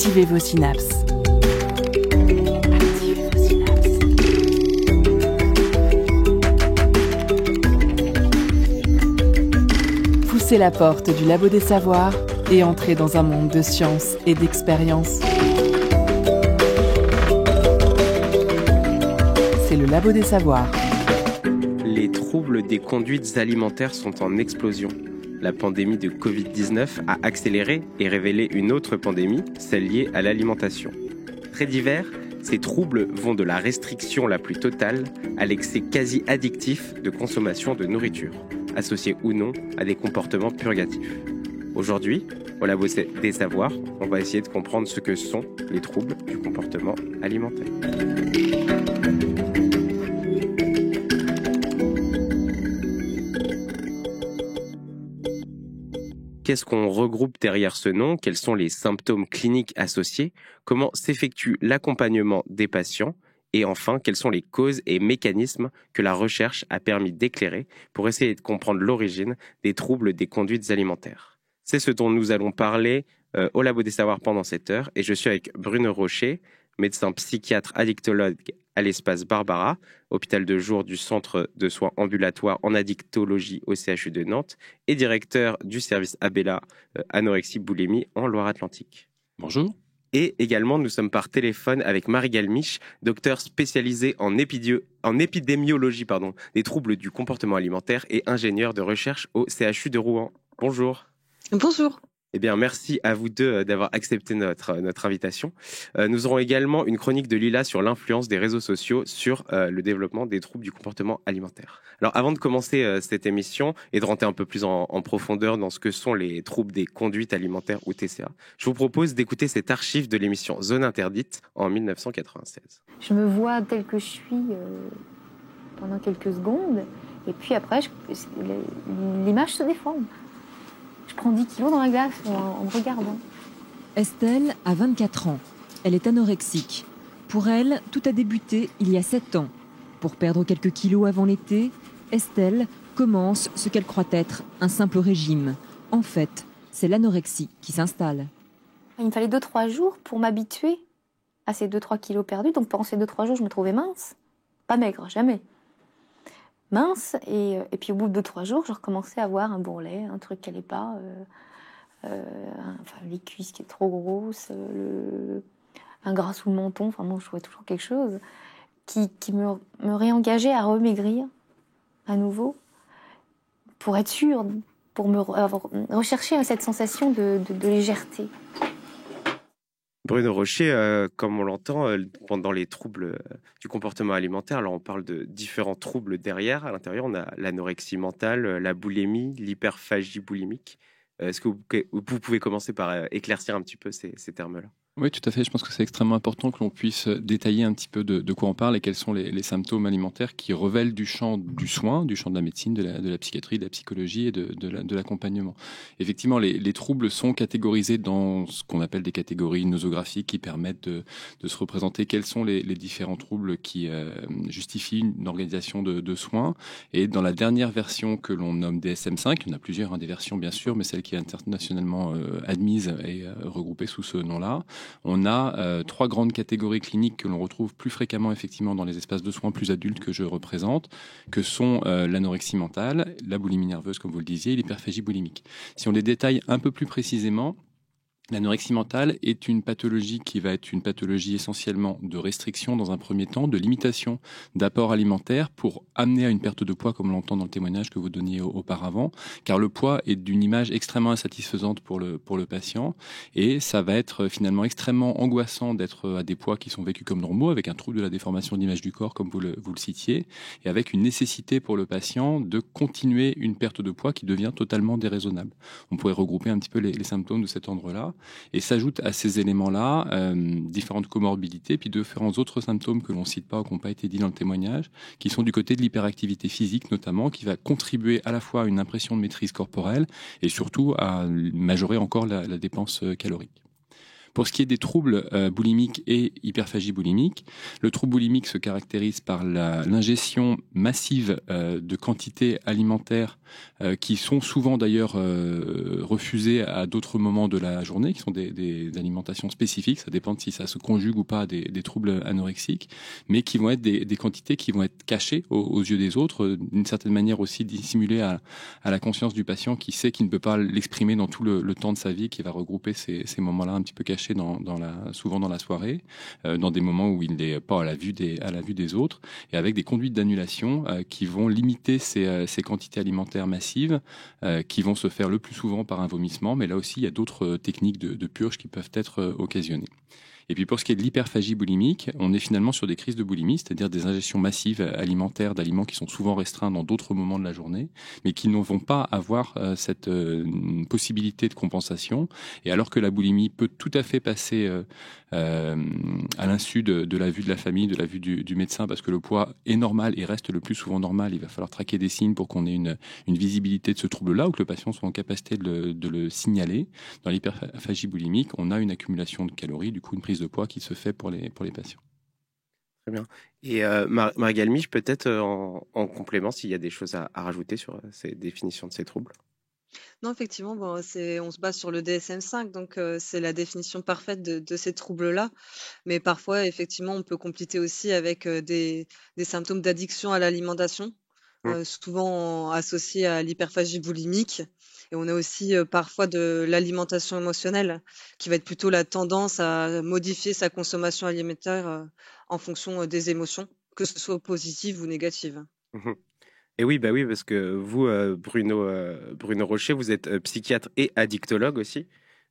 Activez vos synapses. Poussez la porte du Labo des Savoirs et entrez dans un monde de science et d'expérience. C'est le Labo des Savoirs. Les troubles des conduites alimentaires sont en explosion. La pandémie de Covid-19 a accéléré et révélé une autre pandémie, celle liée à l'alimentation. Très divers, ces troubles vont de la restriction la plus totale à l'excès quasi addictif de consommation de nourriture, associé ou non à des comportements purgatifs. Aujourd'hui, au Labo des Savoirs, on va essayer de comprendre ce que sont les troubles du comportement alimentaire. Qu'est-ce qu'on regroupe derrière ce nom? Quels sont les symptômes cliniques associés? Comment s'effectue l'accompagnement des patients? Et enfin, quelles sont les causes et mécanismes que la recherche a permis d'éclairer pour essayer de comprendre l'origine des troubles des conduites alimentaires? C'est ce dont nous allons parler au Labo des Savoirs pendant cette heure. Et je suis avec Bruno Rocher, médecin psychiatre addictologue à l'Espace Barbara, hôpital de jour du Centre de soins ambulatoires en addictologie au CHU de Nantes et directeur du service Abella anorexie-boulimie en Loire-Atlantique. Bonjour. Et également, nous sommes par téléphone avec Marie Galmiche, docteur spécialisée en épidémiologie des troubles du comportement alimentaire et ingénieure de recherche au CHU de Rouen. Bonjour. Bonjour. Eh bien, merci à vous deux d'avoir accepté notre invitation. Nous aurons également une chronique de Lila sur l'influence des réseaux sociaux sur le développement des troubles du comportement alimentaire. Alors, avant de commencer cette émission et de rentrer un peu plus en profondeur dans ce que sont les troubles des conduites alimentaires ou TCA, je vous propose d'écouter cette archive de l'émission Zone Interdite en 1996. Je me vois telle que je suis pendant quelques secondes, et puis après, l'image se déforme. Je prends 10 kilos dans la glace en me regardant. Estelle a 24 ans. Elle est anorexique. Pour elle, tout a débuté il y a 7 ans. Pour perdre quelques kilos avant l'été, Estelle commence ce qu'elle croit être un simple régime. En fait, c'est l'anorexie qui s'installe. Il me fallait 2-3 jours pour m'habituer à ces 2-3 kilos perdus. Donc pendant ces 2-3 jours, je me trouvais mince. Pas maigre, jamais. Mince, et puis au bout de 2-3 jours, je recommençais à avoir un bourrelet, un truc qui n'allait pas, les cuisses qui étaient trop grosses, un gras sous le menton, enfin bon, je trouvais toujours quelque chose qui me réengageait à remaigrir à nouveau, pour être sûre, pour rechercher cette sensation de légèreté. Bruno Rocher, comme on l'entend, pendant les troubles du comportement alimentaire, alors on parle de différents troubles derrière. À l'intérieur, on a l'anorexie mentale, la boulimie, l'hyperphagie boulimique. Est-ce que vous pouvez commencer par éclaircir un petit peu ces termes-là ? Oui, tout à fait. Je pense que c'est extrêmement important que l'on puisse détailler un petit peu de quoi on parle et quels sont les symptômes alimentaires qui relèvent du champ du soin, du champ de la médecine, de la psychiatrie, de la psychologie et de l'accompagnement. Effectivement, les troubles sont catégorisés dans ce qu'on appelle des catégories nosographiques qui permettent de se représenter quels sont les différents troubles qui justifient une organisation de soins. Et dans la dernière version que l'on nomme DSM-5, il y en a plusieurs, des versions bien sûr, mais celle qui est internationalement admise et regroupée sous ce nom-là, on a 3 grandes catégories cliniques que l'on retrouve plus fréquemment effectivement dans les espaces de soins plus adultes que je représente, que sont l'anorexie mentale, la boulimie nerveuse comme vous le disiez, et l'hyperphagie boulimique. Si on les détaille un peu plus précisément, l'anorexie mentale est une pathologie qui va être une pathologie essentiellement de restriction dans un premier temps, de limitation d'apport alimentaire pour amener à une perte de poids comme on l'entend dans le témoignage que vous donniez auparavant, car le poids est d'une image extrêmement insatisfaisante pour le patient et ça va être finalement extrêmement angoissant d'être à des poids qui sont vécus comme normaux avec un trouble de la déformation de l'image du corps comme vous le citiez et avec une nécessité pour le patient de continuer une perte de poids qui devient totalement déraisonnable. On pourrait regrouper un petit peu les symptômes de cet ordre-là. Et s'ajoutent à ces éléments-là différentes comorbidités, puis différents autres symptômes que l'on ne cite pas ou qui n'ont pas été dit dans le témoignage, qui sont du côté de l'hyperactivité physique notamment, qui va contribuer à la fois à une impression de maîtrise corporelle et surtout à majorer encore la dépense calorique. Pour ce qui est des troubles boulimiques et hyperphagie boulimique, le trouble boulimique se caractérise par l'ingestion massive de quantités alimentaires qui sont souvent d'ailleurs refusées à d'autres moments de la journée, qui sont des alimentations spécifiques, ça dépend de si ça se conjugue ou pas des troubles anorexiques, mais qui vont être des quantités qui vont être cachées aux yeux des autres, d'une certaine manière aussi dissimulées à la conscience du patient qui sait qu'il ne peut pas l'exprimer dans tout le temps de sa vie, qui va regrouper ces moments-là un petit peu cachés souvent dans la soirée, dans des moments où il n'est pas à la vue des autres, et avec des conduites d'annulation qui vont limiter ces quantités alimentaires massives, qui vont se faire le plus souvent par un vomissement, mais là aussi il y a d'autres techniques de purge qui peuvent être occasionnées. Et puis pour ce qui est de l'hyperphagie boulimique, on est finalement sur des crises de boulimie, c'est-à-dire des ingestions massives alimentaires d'aliments qui sont souvent restreints dans d'autres moments de la journée, mais qui ne vont pas avoir cette possibilité de compensation. Et alors que la boulimie peut tout à fait passer à l'insu de la vue de la famille, de la vue du médecin, parce que le poids est normal et reste le plus souvent normal, il va falloir traquer des signes pour qu'on ait une visibilité de ce trouble-là, ou que le patient soit en capacité de le signaler. Dans l'hyperphagie boulimique, on a une accumulation de calories, du coup une prise de poids qui se fait pour les patients. Très bien. Et Marie-Galmiche, peut-être en complément, s'il y a des choses à rajouter sur ces définitions de ces troubles. Non, effectivement, bon, on se base sur le DSM-5, donc c'est la définition parfaite de ces troubles-là. Mais parfois, effectivement, on peut compléter aussi avec des symptômes d'addiction à l'alimentation, souvent associés à l'hyperphagie boulimique. Et on a aussi parfois de l'alimentation émotionnelle, qui va être plutôt la tendance à modifier sa consommation alimentaire en fonction des émotions, que ce soit positives ou négatives. Et oui, parce que vous, Bruno Rocher, vous êtes psychiatre et addictologue aussi.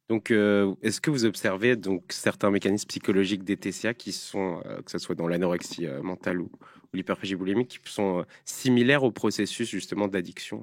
Donc, est-ce que vous observez donc certains mécanismes psychologiques des TCA qui sont, que ce soit dans l'anorexie mentale ou l'hyperphagie boulimique, qui sont similaires au processus justement d'addiction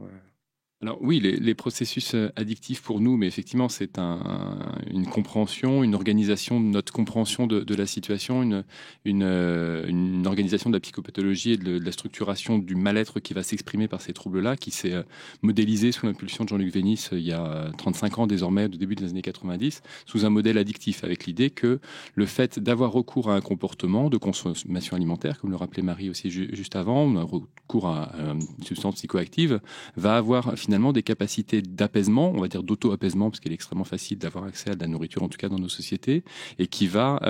Alors oui, les processus addictifs pour nous, mais effectivement c'est une compréhension, une organisation de notre compréhension de la situation, une organisation de la psychopathologie et de la structuration du mal-être qui va s'exprimer par ces troubles-là, qui s'est modélisé sous l'impulsion de Jean-Luc Vénis il y a 35 ans désormais, au début des années 90, sous un modèle addictif, avec l'idée que le fait d'avoir recours à un comportement de consommation alimentaire, comme le rappelait Marie aussi juste avant, un recours à une substance psychoactive, va avoir finalement des capacités d'apaisement, on va dire d'auto-apaisement, parce qu'il est extrêmement facile d'avoir accès à de la nourriture, en tout cas dans nos sociétés, et qui va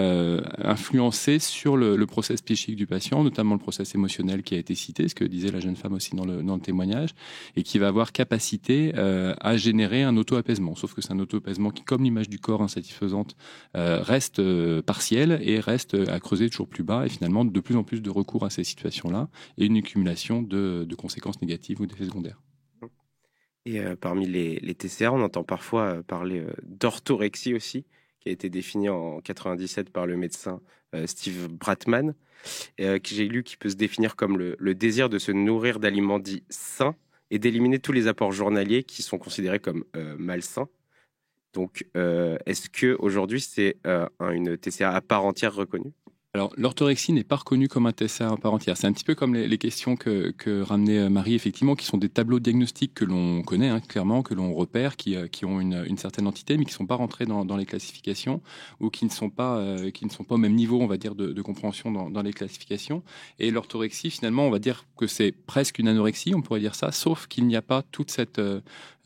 influencer sur le process psychique du patient, notamment le process émotionnel qui a été cité, ce que disait la jeune femme aussi dans le témoignage, et qui va avoir capacité à générer un auto-apaisement. Sauf que c'est un auto-apaisement qui, comme l'image du corps insatisfaisante, reste partiel et reste à creuser toujours plus bas, et finalement de plus en plus de recours à ces situations-là, et une accumulation de conséquences négatives ou d'effets secondaires. Et parmi les TCA, on entend parfois parler d'orthorexie aussi, qui a été définie en 97 par le médecin Steve Bratman, que j'ai lu qui peut se définir comme le désir de se nourrir d'aliments dits sains et d'éliminer tous les apports journaliers qui sont considérés comme malsains. Donc, est-ce qu'aujourd'hui, c'est une TCA à part entière reconnue ? Alors, l'orthorexie n'est pas reconnue comme un TCA à part entière. C'est un petit peu comme les questions que ramenait Marie, effectivement, qui sont des tableaux diagnostiques que l'on connaît, clairement, que l'on repère, qui ont une certaine entité, mais qui ne sont pas rentrés dans les classifications, ou qui ne sont pas au même niveau, on va dire, de compréhension dans les classifications. Et l'orthorexie, finalement, on va dire que c'est presque une anorexie, on pourrait dire ça, sauf qu'il n'y a pas toute cette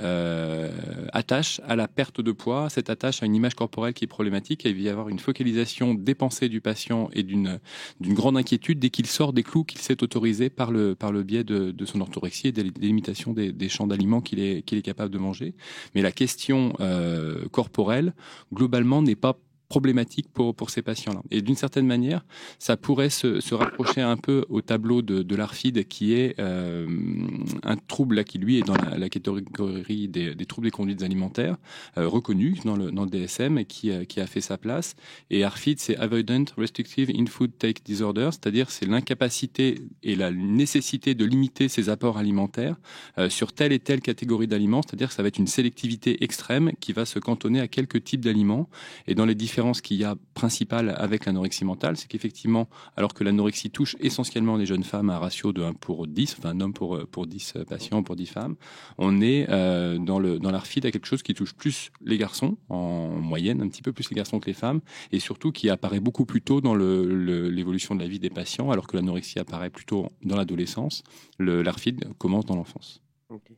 attache à la perte de poids, cette attache à une image corporelle qui est problématique, et il va y avoir une focalisation des pensées du patient et d'une grande inquiétude dès qu'il sort des clous qu'il s'est autorisé par le biais de son orthorexie et des limitations des champs d'aliments qu'il est capable de manger. Mais la question corporelle, globalement, n'est pas problématique pour ces patients-là. Et d'une certaine manière, ça pourrait se rapprocher un peu au tableau de l'ARFID, qui est un trouble là, qui lui est dans la catégorie des troubles des conduites alimentaires, reconnu dans le DSM et qui a fait sa place. Et ARFID, c'est Avoidant Restrictive In-Food Take Disorder, c'est-à-dire c'est l'incapacité et la nécessité de limiter ses apports alimentaires sur telle et telle catégorie d'aliments, c'est-à-dire que ça va être une sélectivité extrême qui va se cantonner à quelques types d'aliments. Et dans les différents qu'il y a principale avec l'anorexie mentale, c'est qu'effectivement, alors que l'anorexie touche essentiellement les jeunes femmes à un ratio de 1 pour 10, enfin un homme pour 10 patients, pour 10 femmes, on est dans l'ARFID à quelque chose qui touche plus les garçons, en moyenne, un petit peu plus les garçons que les femmes, et surtout qui apparaît beaucoup plus tôt dans l'évolution de la vie des patients, alors que l'anorexie apparaît plutôt dans l'adolescence. L'ARFID commence dans l'enfance. Okay.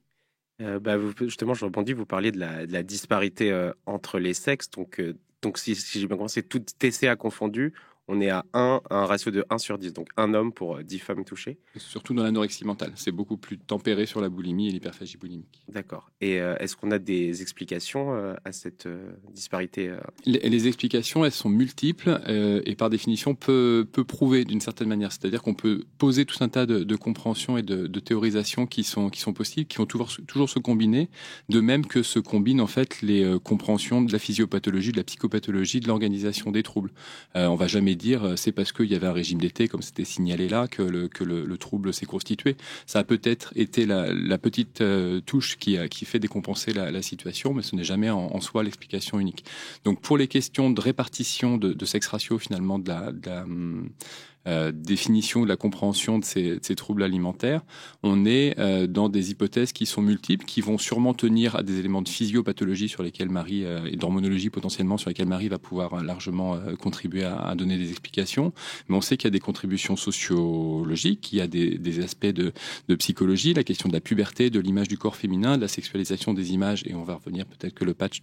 Justement, je rebondis, vous parliez de la disparité entre les sexes. Donc si j'ai bien compris, c'est tout TCA confondu, on est à un ratio de 1 sur 10, donc un homme pour 10 femmes touchées. Surtout dans l'anorexie mentale, c'est beaucoup plus tempéré sur la boulimie et l'hyperphagie boulimique. D'accord. Et est-ce qu'on a des explications à cette disparité Les explications, elles sont multiples et par définition peut prouver d'une certaine manière. C'est-à-dire qu'on peut poser tout un tas de compréhensions et de théorisations qui sont possibles, qui vont toujours se combiner, de même que se combinent en fait les compréhensions de la physiopathologie, de la psychopathologie, de l'organisation des troubles. On va jamais dire c'est parce qu'il y avait un régime d'été, comme c'était signalé là, que le trouble s'est constitué. Ça a peut-être été la petite touche qui fait décompenser la situation, mais ce n'est jamais en soi l'explication unique. Donc pour les questions de répartition de sexe ratio, finalement, de la définition, de la compréhension de ces troubles alimentaires, on est dans des hypothèses qui sont multiples, qui vont sûrement tenir à des éléments de physiopathologie sur lesquels Marie, et d'hormonologie potentiellement, sur lesquels Marie va pouvoir largement contribuer à donner des explications. Mais on sait qu'il y a des contributions sociologiques, il y a des aspects de psychologie, la question de la puberté, de l'image du corps féminin, de la sexualisation des images, et on va revenir peut-être que le patch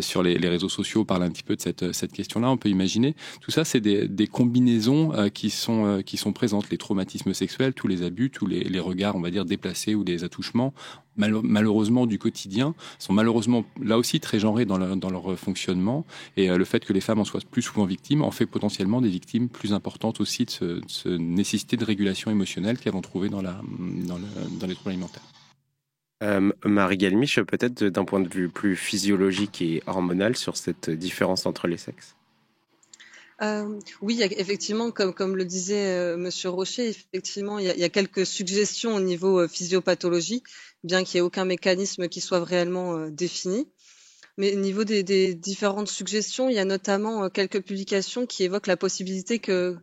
sur les réseaux sociaux parle un petit peu de cette question-là, on peut imaginer. Tout ça, c'est des combinaisons qui sont présentes, les traumatismes sexuels, tous les abus, tous les regards, on va dire, déplacés ou les attouchements, malheureusement du quotidien, sont malheureusement là aussi très genrés dans leur fonctionnement, et le fait que les femmes en soient plus souvent victimes en fait potentiellement des victimes plus importantes aussi de ce nécessité de régulation émotionnelle qu'elles vont trouver dans les troubles alimentaires. Marie Galmiche, peut-être d'un point de vue plus physiologique et hormonal sur cette différence entre les sexes. Oui, effectivement, comme le disait Monsieur Rocher, effectivement, il y a quelques suggestions au niveau physiopathologie, bien qu'il n'y ait aucun mécanisme qui soit réellement défini. Mais au niveau des différentes suggestions, il y a notamment quelques publications qui évoquent la possibilité que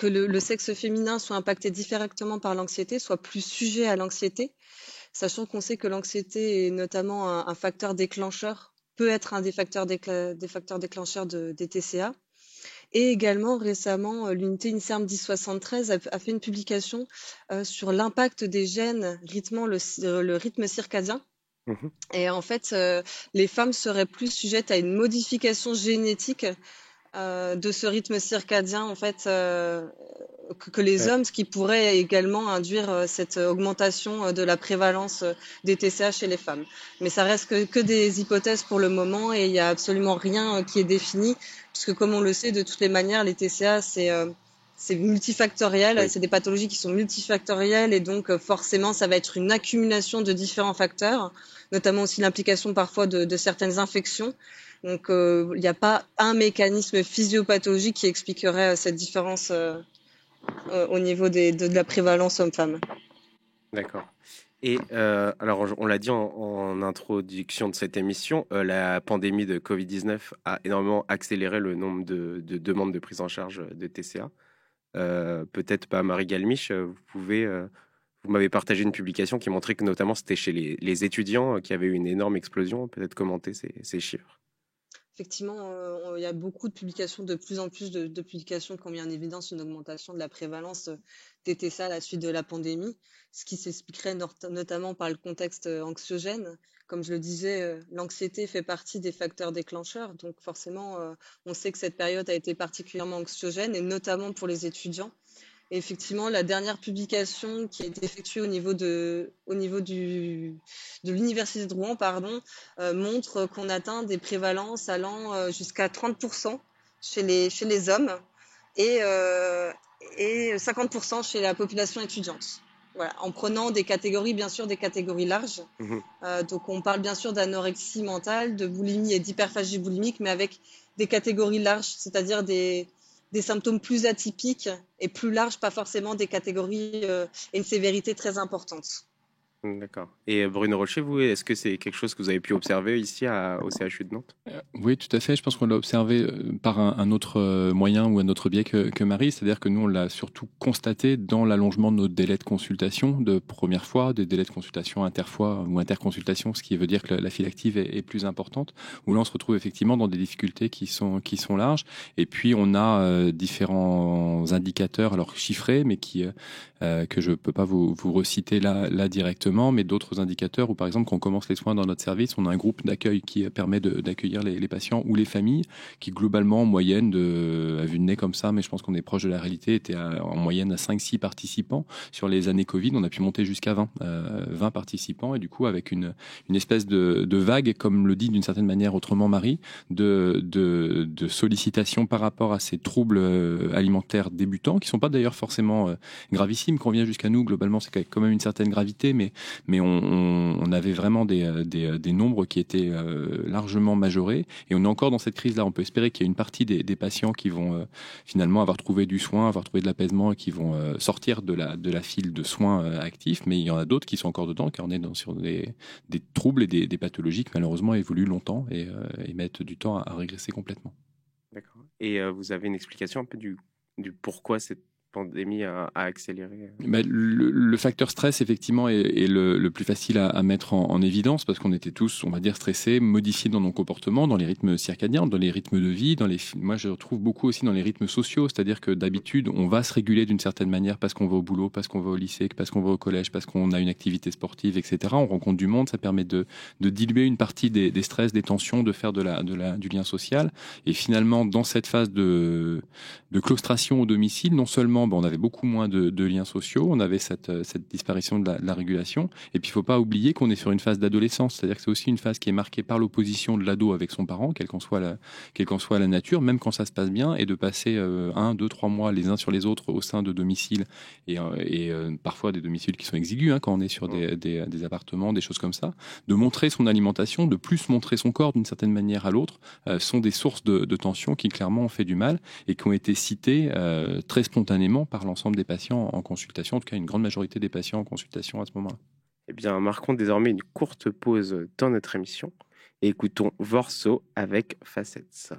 le sexe féminin soit impacté directement par l'anxiété, soit plus sujet à l'anxiété, sachant qu'on sait que l'anxiété est notamment un facteur déclencheur, peut être un des facteurs déclencheurs des TCA. Et également, récemment, l'unité INSERM 1073 a fait une publication sur l'impact des gènes rythmant le rythme circadien. Mmh. Et en fait, les femmes seraient plus sujettes à une modification génétique de ce rythme circadien, en fait, que les hommes, ce qui pourrait également induire cette augmentation de la prévalence des TCA chez les femmes. Mais ça reste que des hypothèses pour le moment, et il n'y a absolument rien qui est défini, puisque comme on le sait, de toutes les manières, les TCA, c'est multifactoriel, Oui. c'est des pathologies qui sont multifactorielles, et donc forcément, ça va être une accumulation de différents facteurs, notamment aussi l'implication parfois de certaines infections. Donc, il n'y a pas un mécanisme physiopathologique qui expliquerait cette différence au niveau de la prévalence homme-femme. D'accord. Et alors, on l'a dit en introduction de cette émission, la pandémie de Covid-19 a énormément accéléré le nombre de demandes de prise en charge de TCA. Peut-être pas Marie Galmiche, vous m'avez partagé une publication qui montrait que notamment c'était chez les étudiants qu'il y avait eu une énorme explosion. Peut-être commenter ces chiffres. Effectivement, il y a beaucoup de publications, de plus en plus de publications qui ont mis en évidence une augmentation de la prévalence des TCA à la suite de la pandémie, ce qui s'expliquerait notamment par le contexte anxiogène. Comme je le disais, l'anxiété fait partie des facteurs déclencheurs, donc forcément, on sait que cette période a été particulièrement anxiogène, et notamment pour les étudiants. Et effectivement, la dernière publication qui a été effectuée au niveau de l'université de Rouen, montre qu'on atteint des prévalences allant jusqu'à 30% chez les hommes et 50% chez la population étudiante. Voilà, en prenant des catégories, bien sûr, des catégories larges. Mmh. Donc, on parle bien sûr d'anorexie mentale, de boulimie et d'hyperphagie boulimique, mais avec des catégories larges, c'est-à-dire des symptômes plus atypiques et plus larges, pas forcément des catégories et une sévérité très importante. D'accord. Et Bruno Rocher, vous, est-ce que c'est quelque chose que vous avez pu observer ici au CHU de Nantes ? Oui, tout à fait. Je pense qu'on l'a observé par un autre moyen ou un autre biais que Marie. C'est-à-dire que nous, on l'a surtout constaté dans l'allongement de nos délais de consultation de première fois, des délais de consultation interfois ou interconsultation, ce qui veut dire que la file active est plus importante, où là, on se retrouve effectivement dans des difficultés qui sont larges. Et puis, on a différents indicateurs, alors chiffrés, mais que je peux pas vous reciter là directement, directement, mais d'autres indicateurs où, par exemple, quand on commence les soins dans notre service, on a un groupe d'accueil qui permet d'accueillir les patients ou les familles qui, globalement, en moyenne, à vue de nez comme ça, mais je pense qu'on est proche de la réalité, était en moyenne à 5-6 participants. Sur les années Covid, on a pu monter jusqu'à 20 participants, et du coup, avec une espèce de vague, comme le dit d'une certaine manière autrement Marie, de sollicitations par rapport à ces troubles alimentaires débutants, qui ne sont pas d'ailleurs forcément gravissimes. Quand on vient jusqu'à nous, globalement, c'est quand même une certaine gravité, mais on avait vraiment des nombres qui étaient largement majorés, et on est encore dans cette crise-là. On peut espérer qu'il y a une partie des patients qui vont finalement avoir trouvé du soin, avoir trouvé de l'apaisement, et qui vont sortir de la file de soins actifs, mais il y en a d'autres qui sont encore dedans, car on est sur des troubles et des pathologies qui malheureusement évoluent longtemps et mettent du temps à régresser complètement. D'accord. Et vous avez une explication un peu du pourquoi cette pandémie a accéléré? Le facteur stress, effectivement, est le plus facile à mettre en évidence, parce qu'on était tous, on va dire, stressés, modifiés dans nos comportements, dans les rythmes circadiens, dans les rythmes de vie. Moi, je retrouve beaucoup aussi dans les rythmes sociaux, c'est-à-dire que d'habitude, on va se réguler d'une certaine manière parce qu'on va au boulot, parce qu'on va au lycée, parce qu'on va au collège, parce qu'on a une activité sportive, etc. On rencontre du monde, ça permet de diluer une partie des stress, des tensions, de faire du lien social. Et finalement, dans cette phase de claustration au domicile, non seulement on avait beaucoup moins de liens sociaux, on avait cette disparition de la régulation, et puis il ne faut pas oublier qu'on est sur une phase d'adolescence, c'est-à-dire que c'est aussi une phase qui est marquée par l'opposition de l'ado avec son parent, quelle qu'en soit la nature, même quand ça se passe bien, et de passer 1, 2, 3 mois les uns sur les autres au sein de domiciles, et parfois des domiciles qui sont exigus, quand on est sur des appartements, des choses comme ça, de montrer son alimentation, de plus montrer son corps d'une certaine manière à l'autre, sont des sources de tension qui clairement ont fait du mal, et qui ont été citées très spontanément par l'ensemble des patients en consultation, en tout cas une grande majorité des patients en consultation à ce moment-là. Eh bien, marquons désormais une courte pause dans notre émission et écoutons Vorso avec Facets.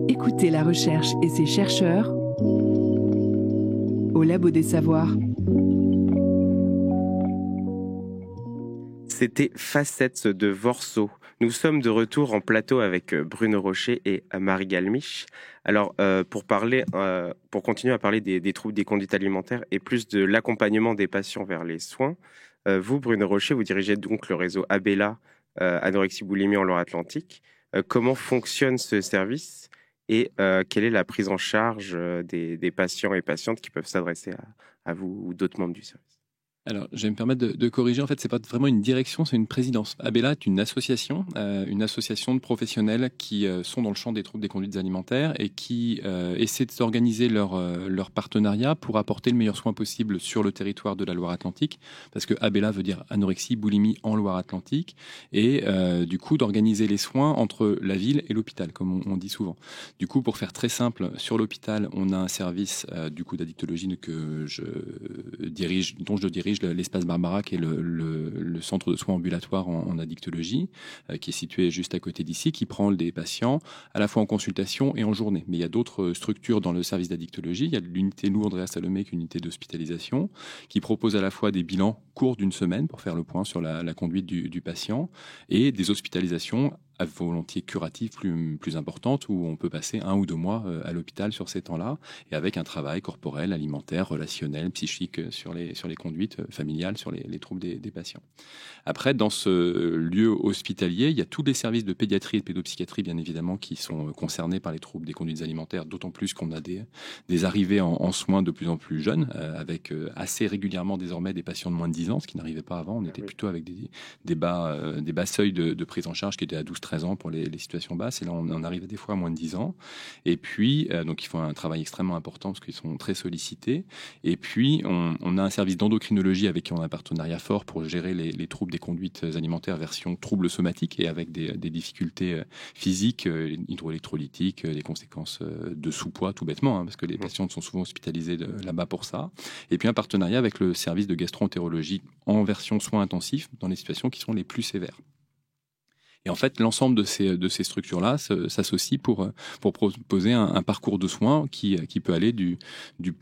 Écoutez la recherche et ses chercheurs au Labo des Savoirs. C'était Facettes de Vorso. Nous sommes de retour en plateau avec Bruno Rocher et Marie Galmiche. Alors, pour continuer à parler des troubles des conduites alimentaires et plus de l'accompagnement des patients vers les soins, vous, Bruno Rocher, vous dirigez donc le réseau Abella, anorexie boulimie en Loire-Atlantique. Comment fonctionne ce service Et quelle est la prise en charge des patients et patientes qui peuvent s'adresser à vous ou d'autres membres du service? Alors, je vais me permettre de corriger. En fait, c'est pas vraiment une direction, c'est une présidence. Abella est une association de professionnels qui sont dans le champ des troubles des conduites alimentaires et qui essaient d'organiser leur partenariat pour apporter le meilleur soin possible sur le territoire de la Loire-Atlantique, parce que Abella veut dire anorexie, boulimie en Loire-Atlantique, et du coup d'organiser les soins entre la ville et l'hôpital, comme on dit souvent. Du coup, pour faire très simple, sur l'hôpital, on a un service du coup d'addictologie dont je dirige l'espace Barbara, qui est le centre de soins ambulatoires en addictologie, qui est situé juste à côté d'ici, qui prend des patients à la fois en consultation et en journée. Mais il y a d'autres structures dans le service d'addictologie. Il y a l'unité Lou Andrea Salomé, qui est une unité d'hospitalisation, qui propose à la fois des bilans courts d'une semaine pour faire le point sur la conduite du patient, et des hospitalisations à volontiers curatives plus importantes, où on peut passer 1 ou 2 mois à l'hôpital sur ces temps-là, et avec un travail corporel, alimentaire, relationnel, psychique sur les conduites familiales, sur les troubles des patients. Après, dans ce lieu hospitalier, il y a tous les services de pédiatrie et de pédopsychiatrie, bien évidemment, qui sont concernés par les troubles des conduites alimentaires, d'autant plus qu'on a des arrivées en soins de plus en plus jeunes, avec assez régulièrement désormais des patients de moins de 10 ans, ce qui n'arrivait pas avant. On était plutôt avec des bas seuils de prise en charge qui étaient à 12-13 ans pour les situations basses, et là on arrive des fois à moins de 10 ans. Et puis, donc ils font un travail extrêmement important parce qu'ils sont très sollicités. Et puis, on a un service d'endocrinologie avec qui on a un partenariat fort pour gérer les troubles des conduites alimentaires version troubles somatiques, et avec des difficultés physiques, hydroélectrolytiques, des conséquences de sous-poids, tout bêtement, parce que les patientes sont souvent hospitalisées là-bas pour ça. Et puis un partenariat avec le service de gastro-entérologie en version soins intensifs dans les situations qui sont les plus sévères. Et en fait, l'ensemble de ces structures-là s'associent pour proposer un parcours de soins qui peut aller du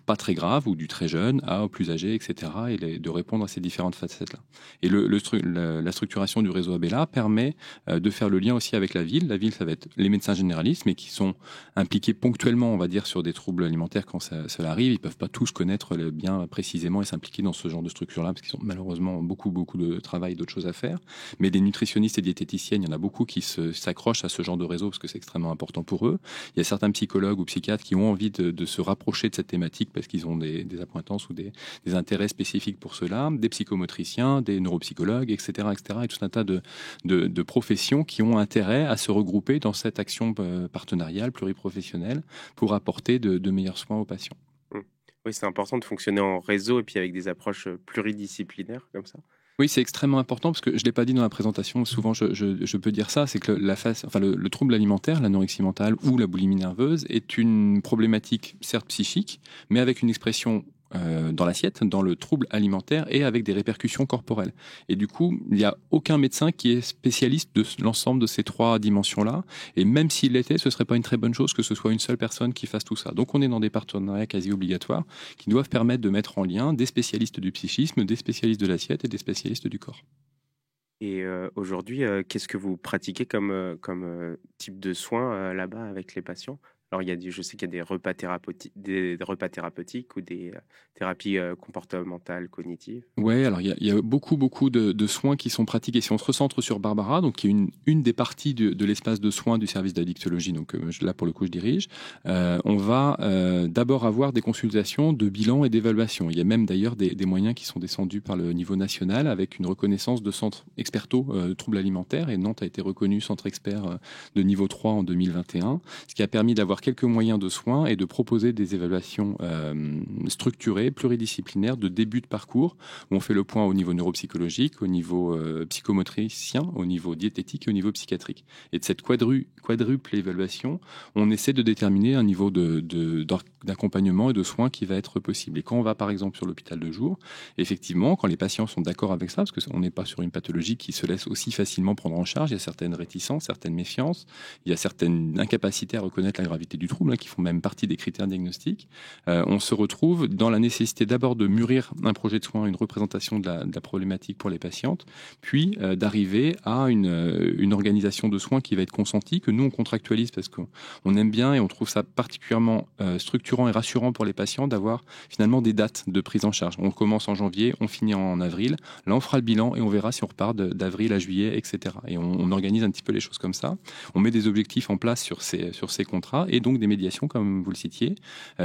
pas très grave ou du très jeune au plus âgé, etc., et de répondre à ces différentes facettes-là. Et la structuration du réseau Abella permet de faire le lien aussi avec la ville. La ville, ça va être les médecins généralistes, mais qui sont impliqués ponctuellement, on va dire, sur des troubles alimentaires quand cela arrive. Ils peuvent pas tous connaître bien précisément et s'impliquer dans ce genre de structure-là, parce qu'ils ont malheureusement beaucoup de travail et d'autres choses à faire. Mais des nutritionnistes et diététiciennes, il y en a beaucoup qui s'accrochent à ce genre de réseau parce que c'est extrêmement important pour eux. Il y a certains psychologues ou psychiatres qui ont envie de se rapprocher de cette thématique parce qu'ils ont des appointances ou des intérêts spécifiques pour cela, des psychomotriciens, des neuropsychologues, etc., et tout un tas de professions qui ont intérêt à se regrouper dans cette action partenariale, pluriprofessionnelle, pour apporter de meilleurs soins aux patients. Oui, c'est important de fonctionner en réseau et puis avec des approches pluridisciplinaires comme ça. Oui, c'est extrêmement important parce que je ne l'ai pas dit dans la présentation, souvent je peux dire ça, c'est que le trouble alimentaire, l'anorexie mentale ou la boulimie nerveuse est une problématique certes psychique, mais avec une expression dans l'assiette, dans le trouble alimentaire, et avec des répercussions corporelles. Et du coup, il n'y a aucun médecin qui est spécialiste de l'ensemble de ces 3 dimensions-là, et même s'il l'était, ce ne serait pas une très bonne chose que ce soit une seule personne qui fasse tout ça. Donc on est dans des partenariats quasi obligatoires qui doivent permettre de mettre en lien des spécialistes du psychisme, des spécialistes de l'assiette et des spécialistes du corps. Et aujourd'hui, qu'est-ce que vous pratiquez comme type de soins là-bas avec les patients? Alors, je sais qu'il y a des repas thérapeutiques ou des thérapies comportementales, cognitives. Ouais, alors il y a beaucoup de soins qui sont pratiqués. Si on se recentre sur Barbara, donc qui est une des parties de l'espace de soins du service d'addictologie, donc là pour le coup je dirige, on va d'abord avoir des consultations de bilan et d'évaluation. Il y a même d'ailleurs des moyens qui sont descendus par le niveau national avec une reconnaissance de centre experto troubles alimentaires, et Nantes a été reconnu centre expert de niveau 3 en 2021, ce qui a permis d'avoir quelques moyens de soins et de proposer des évaluations structurées, pluridisciplinaires, de début de parcours, où on fait le point au niveau neuropsychologique, au niveau psychomotricien, au niveau diététique et au niveau psychiatrique. Et de cette quadruple évaluation, on essaie de déterminer un niveau d'accompagnement et de soins qui va être possible. Et quand on va par exemple sur l'hôpital de jour, effectivement, quand les patients sont d'accord avec ça, parce qu'on n'est pas sur une pathologie qui se laisse aussi facilement prendre en charge, il y a certaines réticences, certaines méfiances, il y a certaines incapacités à reconnaître la gravité du trouble, qui font même partie des critères diagnostiques. On se retrouve dans la nécessité d'abord de mûrir un projet de soins, une représentation de la problématique pour les patientes, puis d'arriver à une organisation de soins qui va être consentie, que nous on contractualise parce qu'on aime bien et on trouve ça particulièrement structurant et rassurant pour les patients d'avoir finalement des dates de prise en charge. On commence en janvier, on finit en avril, là on fera le bilan et on verra si on repart d'avril à juillet, etc. Et on organise un petit peu les choses comme ça. On met des objectifs en place sur ces contrats, et et donc des médiations, comme vous le citiez,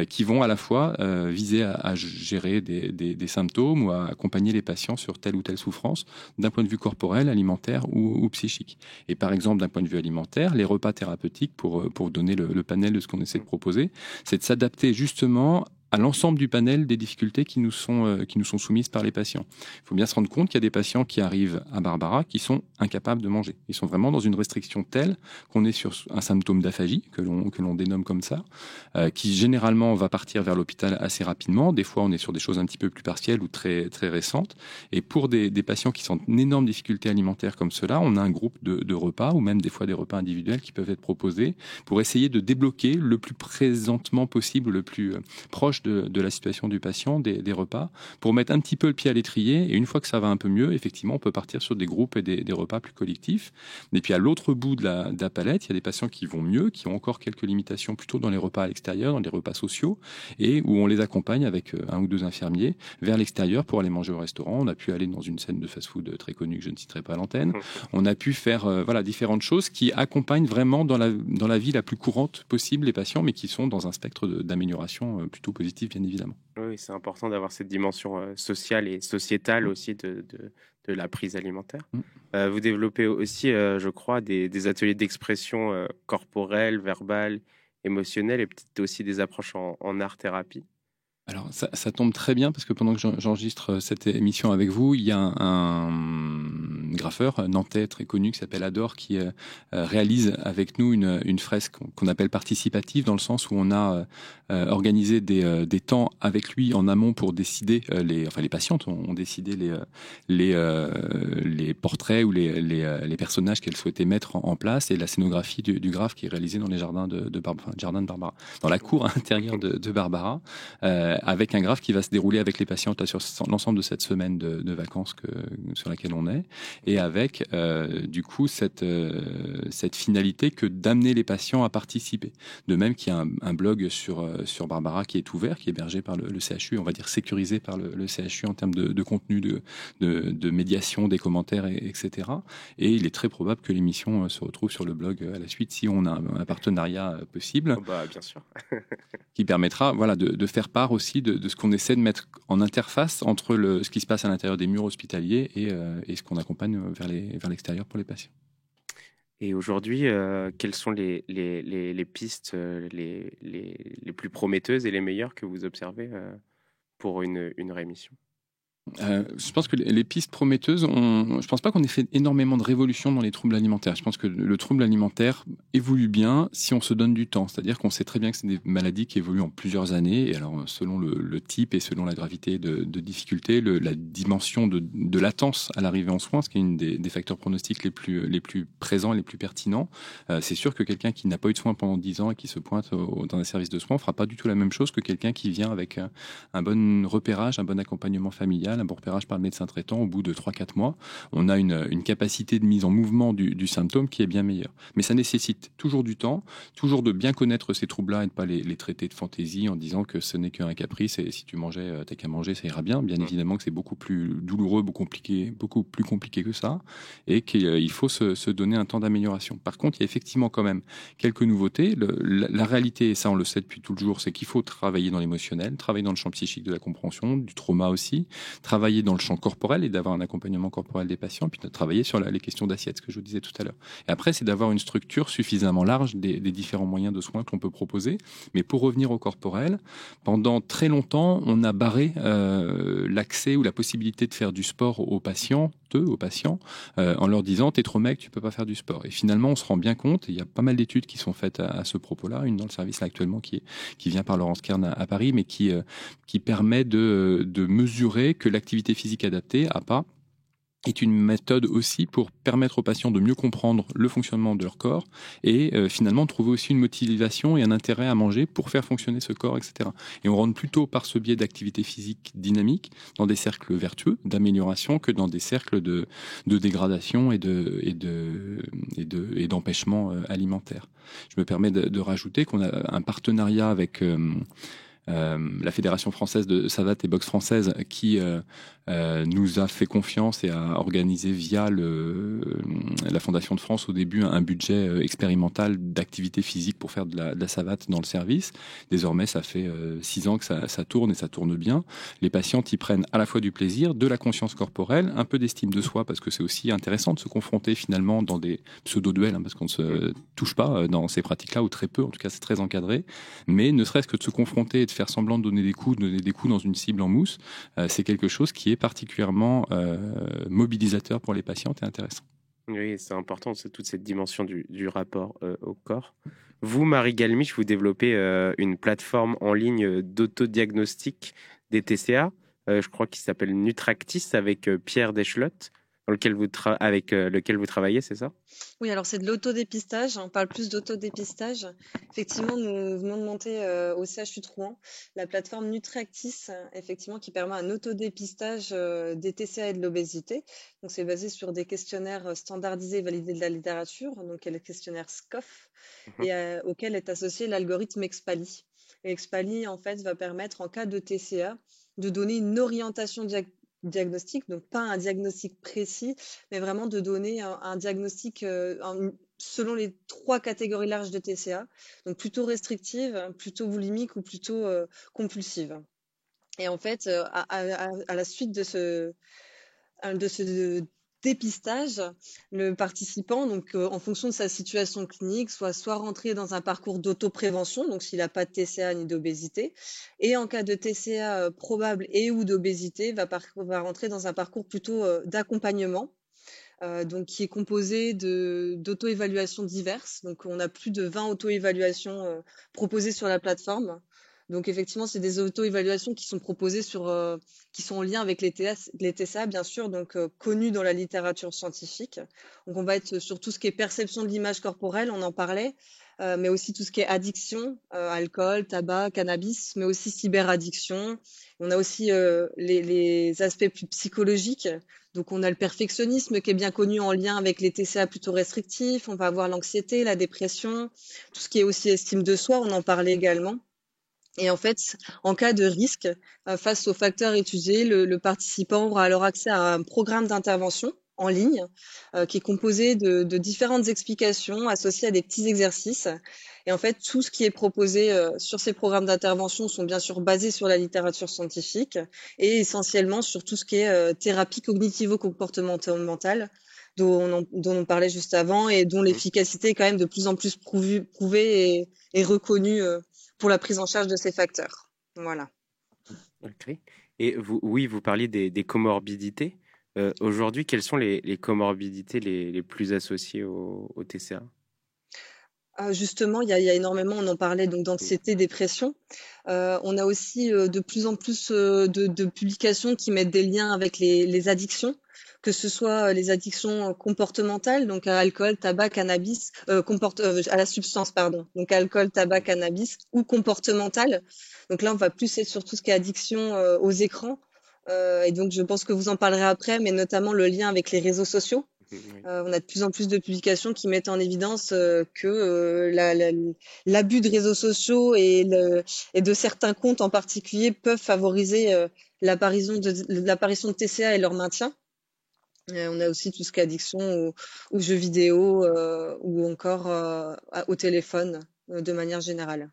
qui vont à la fois viser à gérer des symptômes ou à accompagner les patients sur telle ou telle souffrance d'un point de vue corporel, alimentaire ou psychique. Et par exemple, d'un point de vue alimentaire, les repas thérapeutiques, pour donner le panel de ce qu'on essaie de proposer, c'est de s'adapter justement à l'ensemble du panel des difficultés qui nous sont soumises par les patients. Il faut bien se rendre compte qu'il y a des patients qui arrivent à Barbara qui sont incapables de manger. Ils sont vraiment dans une restriction telle qu'on est sur un symptôme d'aphagie, que l'on dénomme comme ça, qui généralement va partir vers l'hôpital assez rapidement. Des fois, on est sur des choses un petit peu plus partielles ou très, très récentes. Et pour des patients qui sont en énorme difficulté alimentaire comme cela, on a un groupe de repas, ou même des fois des repas individuels qui peuvent être proposés pour essayer de débloquer le plus présentement possible, le plus proche de la situation du patient, des repas, pour mettre un petit peu le pied à l'étrier. Et une fois que ça va un peu mieux, effectivement, on peut partir sur des groupes et des repas plus collectifs. Et puis à l'autre bout de la palette, il y a des patients qui vont mieux, qui ont encore quelques limitations plutôt dans les repas à l'extérieur, dans les repas sociaux, et où on les accompagne avec un ou deux infirmiers vers l'extérieur pour aller manger au restaurant. On a pu aller dans une scène de fast-food très connue que je ne citerai pas à l'antenne. On a pu faire différentes choses qui accompagnent vraiment dans la vie la plus courante possible les patients, mais qui sont dans un spectre d'amélioration plutôt positif, bien évidemment. Oui, c'est important d'avoir cette dimension sociale et sociétale aussi de la prise alimentaire. Vous développez aussi, je crois, des ateliers d'expression corporelle, verbale, émotionnelle, et peut-être aussi des approches en art-thérapie. Alors, ça tombe très bien parce que pendant que j'enregistre cette émission avec vous, il y a un graffeur nantais très connu qui s'appelle Adore qui réalise avec nous une fresque qu'on appelle participative, dans le sens où on a organisé des temps avec lui en amont pour décider, les patientes ont décidé les portraits ou les personnages qu'elles souhaitaient mettre en place, et la scénographie du graphe qui est réalisée dans les jardins de Barbara, dans la cour intérieure de Barbara, avec un graphe qui va se dérouler avec les patientes là, sur l'ensemble de cette semaine de vacances sur laquelle on est, et avec du coup cette finalité que d'amener les patients à participer. De même qu'il y a un blog sur Barbara qui est ouvert, qui est hébergé par le CHU, on va dire sécurisé par le CHU en termes de contenu, de médiation, des commentaires, etc. Et il est très probable que l'émission se retrouve sur le blog à la suite si on a un partenariat possible. Bien sûr. Qui permettra de faire part aussi de ce qu'on essaie de mettre en interface entre ce qui se passe à l'intérieur des murs hospitaliers et ce qu'on accompagne vers l'extérieur pour les patients. Et aujourd'hui, quelles sont les pistes les plus prometteuses et les meilleures que vous observez pour une rémission ? Je pense que les pistes prometteuses, je pense pas qu'on ait fait énormément de révolution dans les troubles alimentaires. Je pense que le trouble alimentaire évolue bien si on se donne du temps. C'est-à-dire qu'on sait très bien que c'est des maladies qui évoluent en plusieurs années. Et alors, selon le type et selon la gravité de difficulté, la dimension de latence à l'arrivée en soins, ce qui est une des facteurs pronostiques les plus présents et les plus pertinents. C'est sûr que quelqu'un qui n'a pas eu de soins pendant 10 ans et qui se pointe dans un service de soins fera pas du tout la même chose que quelqu'un qui vient avec un bon repérage, un bon accompagnement familial, un bon repérage par le médecin traitant. Au bout de 3-4 mois, on a une capacité de mise en mouvement du symptôme qui est bien meilleure. Mais ça nécessite toujours du temps, toujours de bien connaître ces troubles-là et de ne pas les traiter de fantaisie en disant que ce n'est qu'un caprice et si tu mangeais, t'as qu'à manger, ça ira bien. Bien évidemment que c'est beaucoup plus douloureux, beaucoup plus compliqué que ça, et qu'il faut se donner un temps d'amélioration. Par contre, il y a effectivement quand même quelques nouveautés. La réalité, et ça on le sait depuis tout le jour, c'est qu'il faut travailler dans l'émotionnel, travailler dans le champ psychique de la compréhension, du trauma aussi, travailler dans le champ corporel et d'avoir un accompagnement corporel des patients, puis de travailler sur les questions d'assiette, ce que je vous disais tout à l'heure. Et après, c'est d'avoir une structure suffisamment large des différents moyens de soins que l'on peut proposer. Mais pour revenir au corporel, pendant très longtemps, on a barré l'accès ou la possibilité de faire du sport aux patients, en leur disant « t'es trop mec, tu peux pas faire du sport ». Et finalement, on se rend bien compte, il y a pas mal d'études qui sont faites à ce propos-là, une dans le service là, actuellement qui vient par Laurence Kern à Paris, mais qui permet de mesurer que l'activité physique adaptée, APA, est une méthode aussi pour permettre aux patients de mieux comprendre le fonctionnement de leur corps et finalement trouver aussi une motivation et un intérêt à manger pour faire fonctionner ce corps, etc. Et on rentre plutôt par ce biais d'activité physique dynamique dans des cercles vertueux d'amélioration que dans des cercles de dégradation et d'empêchement alimentaire. Je me permets de rajouter qu'on a un partenariat avec la Fédération française de savate et boxe française qui nous a fait confiance et a organisé via la Fondation de France au début un budget expérimental d'activité physique pour faire de la savate dans le service. Désormais, ça fait 6 ans que ça tourne et ça tourne bien. Les patientes y prennent à la fois du plaisir, de la conscience corporelle, un peu d'estime de soi, parce que c'est aussi intéressant de se confronter finalement dans des pseudo-duels, parce qu'on ne se touche pas dans ces pratiques-là, ou très peu, en tout cas c'est très encadré. Mais ne serait-ce que de se confronter et de faire semblant de donner des coups dans une cible en mousse, c'est quelque chose qui est particulièrement mobilisateur pour les patientes et intéressant. Oui, c'est important, c'est toute cette dimension du rapport au corps. Vous, Marie Galmiche, vous développez une plateforme en ligne d'autodiagnostic des TCA, je crois qu'il s'appelle Nutractis, avec Pierre Deschelotte, avec lequel vous travaillez, c'est ça? Oui, alors c'est de l'autodépistage. On parle plus d'autodépistage. Effectivement, nous venons de monter au CHU de Rouen la plateforme Nutractis, effectivement, qui permet un autodépistage des TCA et de l'obésité. Donc, c'est basé sur des questionnaires standardisés et validés de la littérature, donc le questionnaire SCOF, et auquel est associé l'algorithme Expali. Et Expali, en fait, va permettre, en cas de TCA, de donner une orientation diagnostic, donc pas un diagnostic précis, mais vraiment de donner un diagnostic selon les 3 catégories larges de TCA, donc plutôt restrictive, plutôt boulimique ou plutôt compulsive. Et en fait, à la suite de ce dépistage, le participant, donc en fonction de sa situation clinique, soit rentré dans un parcours d'autoprévention, donc s'il n'a pas de TCA ni d'obésité, et en cas de TCA probable et ou d'obésité, va rentrer dans un parcours plutôt d'accompagnement, donc qui est composé d'auto-évaluations diverses. Donc on a plus de 20 auto-évaluations proposées sur la plateforme. Donc effectivement, c'est des auto-évaluations qui sont proposées qui sont en lien avec les TCA, bien sûr, donc connus dans la littérature scientifique. Donc on va être sur tout ce qui est perception de l'image corporelle, on en parlait, mais aussi tout ce qui est addiction, alcool, tabac, cannabis, mais aussi cyberaddiction. On a aussi les aspects plus psychologiques. Donc on a le perfectionnisme qui est bien connu en lien avec les TCA plutôt restrictifs. On va avoir l'anxiété, la dépression, tout ce qui est aussi estime de soi, on en parlait également. Et en fait, en cas de risque, face aux facteurs étudiés, le participant aura alors accès à un programme d'intervention en ligne qui est composé de différentes explications associées à des petits exercices. Et en fait, tout ce qui est proposé sur ces programmes d'intervention sont bien sûr basés sur la littérature scientifique et essentiellement sur tout ce qui est thérapie cognitivo-comportementale dont on parlait juste avant et dont l'efficacité est quand même de plus en plus prouvée et reconnue pour la prise en charge de ces facteurs. Voilà. Okay. Et vous parliez des comorbidités. Aujourd'hui, quelles sont les comorbidités les plus associées au TCA? Justement, il y a énormément, on en parlait, donc d'anxiété, dépression. On a aussi de plus en plus de publications qui mettent des liens avec les addictions, que ce soit les addictions comportementales, donc à alcool, tabac, cannabis, à la substance, pardon, donc alcool, tabac, cannabis, ou comportementales. Donc là, on va plus être sur tout ce qui est addiction aux écrans. Et donc, je pense que vous en parlerez après, mais notamment le lien avec les réseaux sociaux. On a de plus en plus de publications qui mettent en évidence que l'abus de réseaux sociaux et de certains comptes en particulier peuvent favoriser l'apparition de TCA et leur maintien. On a aussi tout ce qui est addiction aux jeux vidéo ou encore au téléphone de manière générale.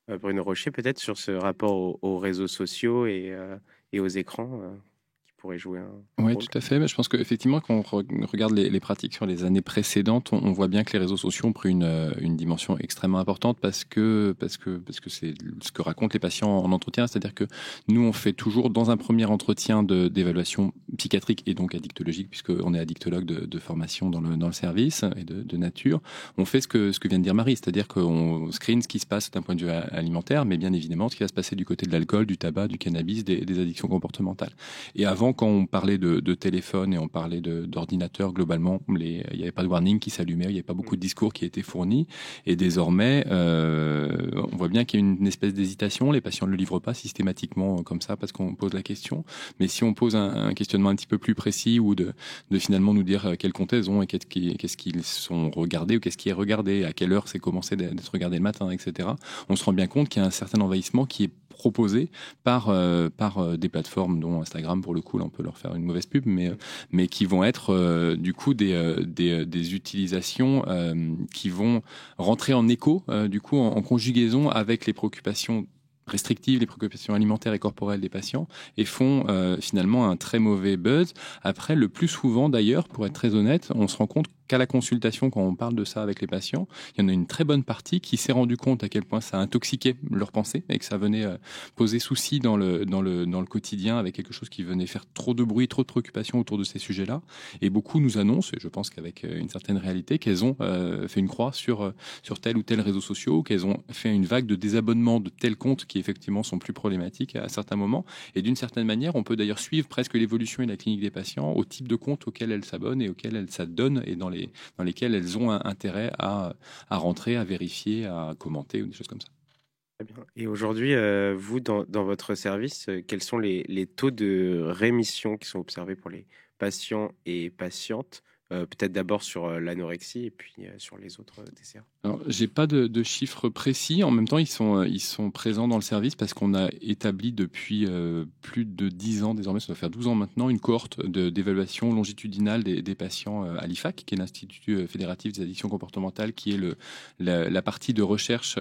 Bruno Rocher, peut-être sur ce rapport aux réseaux sociaux et aux écrans pourrait jouer un Oui, rôle. tout à fait. Mais je pense qu'effectivement, quand on regarde les pratiques sur les années précédentes, on voit bien que les réseaux sociaux ont pris une dimension extrêmement importante parce que c'est ce que racontent les patients en entretien. C'est-à-dire que nous, on fait toujours dans un premier entretien d'évaluation psychiatrique et donc addictologique, puisqu'on est addictologue de formation dans le service et de nature. On fait ce que vient de dire Marie, c'est-à-dire qu'on screen ce qui se passe d'un point de vue alimentaire, mais bien évidemment ce qui va se passer du côté de l'alcool, du tabac, du cannabis, des addictions comportementales. Et avant Avant, quand on parlait de téléphone et on parlait d'ordinateur, globalement, il n'y avait pas de warning qui s'allumait, il n'y avait pas beaucoup de discours qui étaient fournis. Et désormais, on voit bien qu'il y a une espèce d'hésitation. Les patients ne le livrent pas systématiquement comme ça parce qu'on pose la question. Mais si on pose un questionnement un petit peu plus précis ou de finalement nous dire quel compte elles ont et qu'est-ce qu'ils sont regardés ou qu'est-ce qui est regardé, à quelle heure c'est commencé d'être regardé le matin, etc., on se rend bien compte qu'il y a un certain envahissement qui est proposé par des plateformes dont Instagram, pour le coup, là on peut leur faire une mauvaise pub, mais qui vont être du coup des utilisations qui vont rentrer en écho, du coup en conjugaison avec les préoccupations restrictives, les préoccupations alimentaires et corporelles des patients, et font finalement un très mauvais buzz. Après, le plus souvent d'ailleurs, pour être très honnête, on se rend compte qu'à la consultation, quand on parle de ça avec les patients, il y en a une très bonne partie qui s'est rendu compte à quel point ça intoxiquait leurs pensées et que ça venait poser souci dans le quotidien avec quelque chose qui venait faire trop de bruit, trop de préoccupations autour de ces sujets-là. Et beaucoup nous annoncent, et je pense qu'avec une certaine réalité, qu'elles ont fait une croix sur tel ou tel réseau social, qu'elles ont fait une vague de désabonnement de tels comptes qui effectivement sont plus problématiques à certains moments. Et d'une certaine manière, on peut d'ailleurs suivre presque l'évolution et la clinique des patients au type de compte auquel elles s'abonnent et auquel elles s'adonnent et dans lesquels elles ont un intérêt à rentrer, à vérifier, à commenter ou des choses comme ça. Très bien. Et aujourd'hui, vous, dans votre service, quels sont les taux de rémission qui sont observés pour les patients et patientes peut-être d'abord sur l'anorexie et puis sur les autres TCA. Alors, j'ai pas de chiffres précis. En même temps, ils sont présents dans le service parce qu'on a établi depuis plus de 10 ans, désormais ça doit faire 12 ans maintenant, une cohorte d'évaluation longitudinale des patients à l'IFAC, qui est l'Institut fédératif des addictions comportementales, qui est la partie de recherche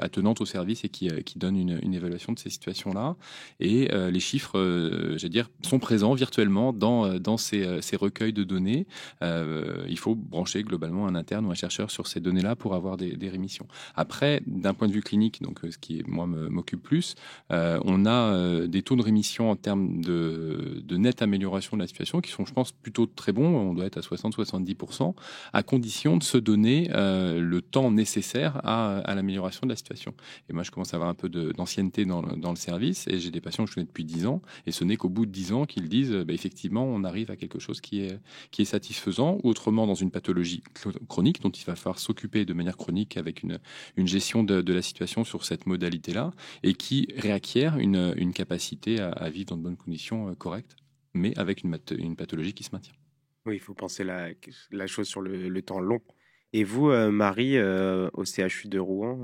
attenante au service et qui donne une évaluation de ces situations-là. Et les chiffres, sont présents virtuellement dans ces recueils de données. Il faut brancher globalement un interne ou un chercheur sur ces données-là pour avoir des rémissions. Après, d'un point de vue clinique, donc ce qui moi m'occupe plus, on a des taux de rémission en termes de nette amélioration de la situation qui sont, je pense, plutôt très bons. On doit être à 60-70%, à condition de se donner le temps nécessaire à l'amélioration de la situation. Et moi, je commence à avoir un peu d'ancienneté dans le service et j'ai des patients que je connais depuis 10 ans et ce n'est qu'au bout de 10 ans qu'ils disent effectivement, on arrive à quelque chose qui est satisfaisant, ou autrement dans une pathologie chronique dont il va falloir s'occuper de manière chronique avec une gestion de la situation sur cette modalité-là et qui réacquiert une capacité à vivre dans de bonnes conditions correctes, mais avec une pathologie qui se maintient. Oui, il faut penser la chose sur le temps long. Et vous, Marie, au CHU de Rouen,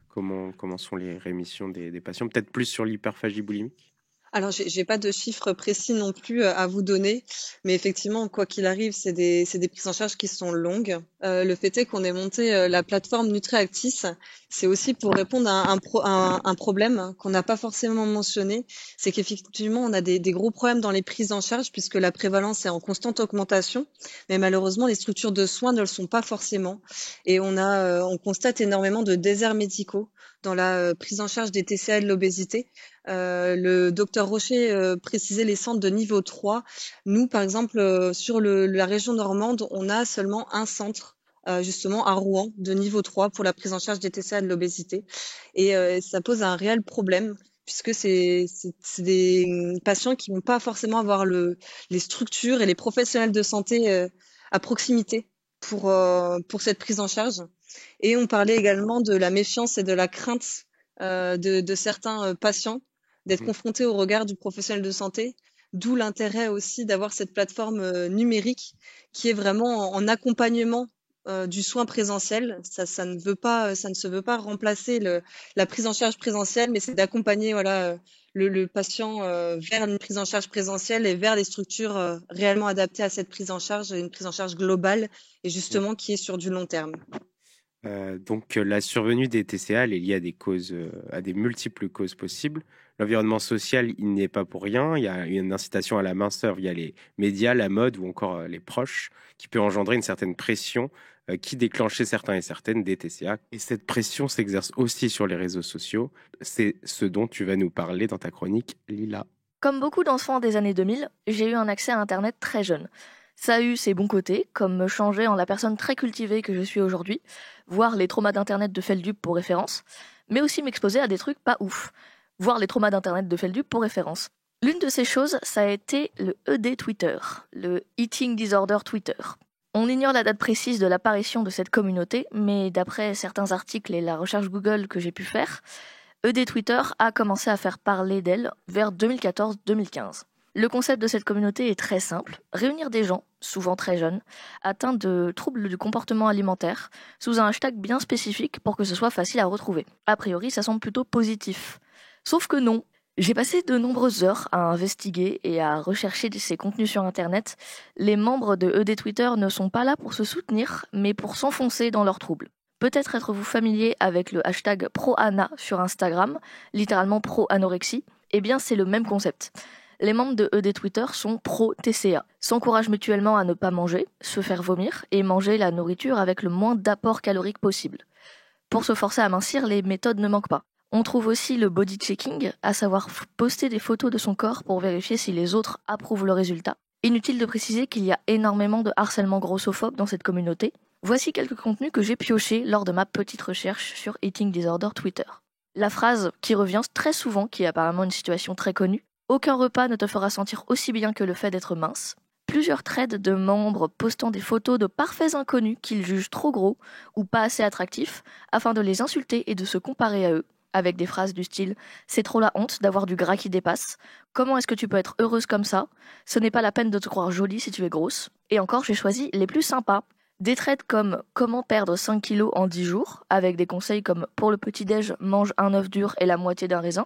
comment sont les rémissions des patients? Peut-être plus sur l'hyperphagie boulimique? Alors, j'ai pas de chiffres précis non plus à vous donner, mais effectivement, quoi qu'il arrive, c'est des prises en charge qui sont longues. Le fait est qu'on ait monté la plateforme Nutriactis, c'est aussi pour répondre à un problème qu'on n'a pas forcément mentionné, c'est qu'effectivement, on a des gros problèmes dans les prises en charge puisque la prévalence est en constante augmentation, mais malheureusement, les structures de soins ne le sont pas forcément. Et on constate énormément de déserts médicaux dans la prise en charge des TCA et de l'obésité. Le docteur Rocher précisait les centres de niveau 3. Nous, par exemple, sur la région normande, on a seulement un centre, justement à Rouen, de niveau 3 pour la prise en charge des TCA et de l'obésité. Et ça pose un réel problème, puisque c'est des patients qui vont pas forcément avoir les structures et les professionnels de santé à proximité pour cette prise en charge. Et on parlait également de la méfiance et de la crainte de certains patients d'être confrontés au regard du professionnel de santé, d'où l'intérêt aussi d'avoir cette plateforme numérique qui est vraiment en accompagnement du soin présentiel. Ça ne se veut pas remplacer la prise en charge présentielle, mais c'est d'accompagner le patient vers une prise en charge présentielle et vers les structures réellement adaptées à cette prise en charge, une prise en charge globale et justement qui est sur du long terme. Donc la survenue des TCA elle est liée à des multiples causes possibles. L'environnement social, il n'est pas pour rien. Il y a une incitation à la minceur via les médias, la mode ou encore les proches, qui peut engendrer une certaine pression qui déclenche chez certains et certaines des TCA. Et cette pression s'exerce aussi sur les réseaux sociaux. C'est ce dont tu vas nous parler dans ta chronique, Lila. Comme beaucoup d'enfants des années 2000, j'ai eu un accès à Internet très jeune. Ça a eu ses bons côtés, comme me changer en la personne très cultivée que je suis aujourd'hui, voir les traumas d'Internet de Feldup pour référence, mais aussi m'exposer à des trucs pas ouf. Voir les traumas d'Internet de Feldup pour référence. L'une de ces choses, ça a été le ED Twitter, le Eating Disorder Twitter. On ignore la date précise de l'apparition de cette communauté, mais d'après certains articles et la recherche Google que j'ai pu faire, ED Twitter a commencé à faire parler d'elle vers 2014-2015. Le concept de cette communauté est très simple, réunir des gens, souvent très jeunes, atteints de troubles du comportement alimentaire, sous un hashtag bien spécifique pour que ce soit facile à retrouver. A priori, ça semble plutôt positif. Sauf que non. J'ai passé de nombreuses heures à investiguer et à rechercher ces contenus sur Internet. Les membres de ED Twitter ne sont pas là pour se soutenir, mais pour s'enfoncer dans leurs troubles. Peut-être êtes-vous familier avec le hashtag ProAna sur Instagram, littéralement pro-anorexie. Eh bien, c'est le même concept. Les membres de ED Twitter sont pro-TCA, s'encouragent mutuellement à ne pas manger, se faire vomir et manger la nourriture avec le moins d'apport calorique possible. Pour se forcer à mincir, les méthodes ne manquent pas. On trouve aussi le body checking, à savoir poster des photos de son corps pour vérifier si les autres approuvent le résultat. Inutile de préciser qu'il y a énormément de harcèlement grossophobe dans cette communauté. Voici quelques contenus que j'ai piochés lors de ma petite recherche sur Eating Disorder Twitter. La phrase qui revient très souvent, qui est apparemment une situation très connue, « Aucun repas ne te fera sentir aussi bien que le fait d'être mince ». Plusieurs threads de membres postant des photos de parfaits inconnus qu'ils jugent trop gros ou pas assez attractifs afin de les insulter et de se comparer à eux, avec des phrases du style « C'est trop la honte d'avoir du gras qui dépasse »,« Comment est-ce que tu peux être heureuse comme ça ? Ce n'est pas la peine de te croire jolie si tu es grosse ». Et encore, j'ai choisi les plus sympas. Des threads comme « Comment perdre 5 kilos en 10 jours ?» avec des conseils comme « Pour le petit-déj, mange un œuf dur et la moitié d'un raisin »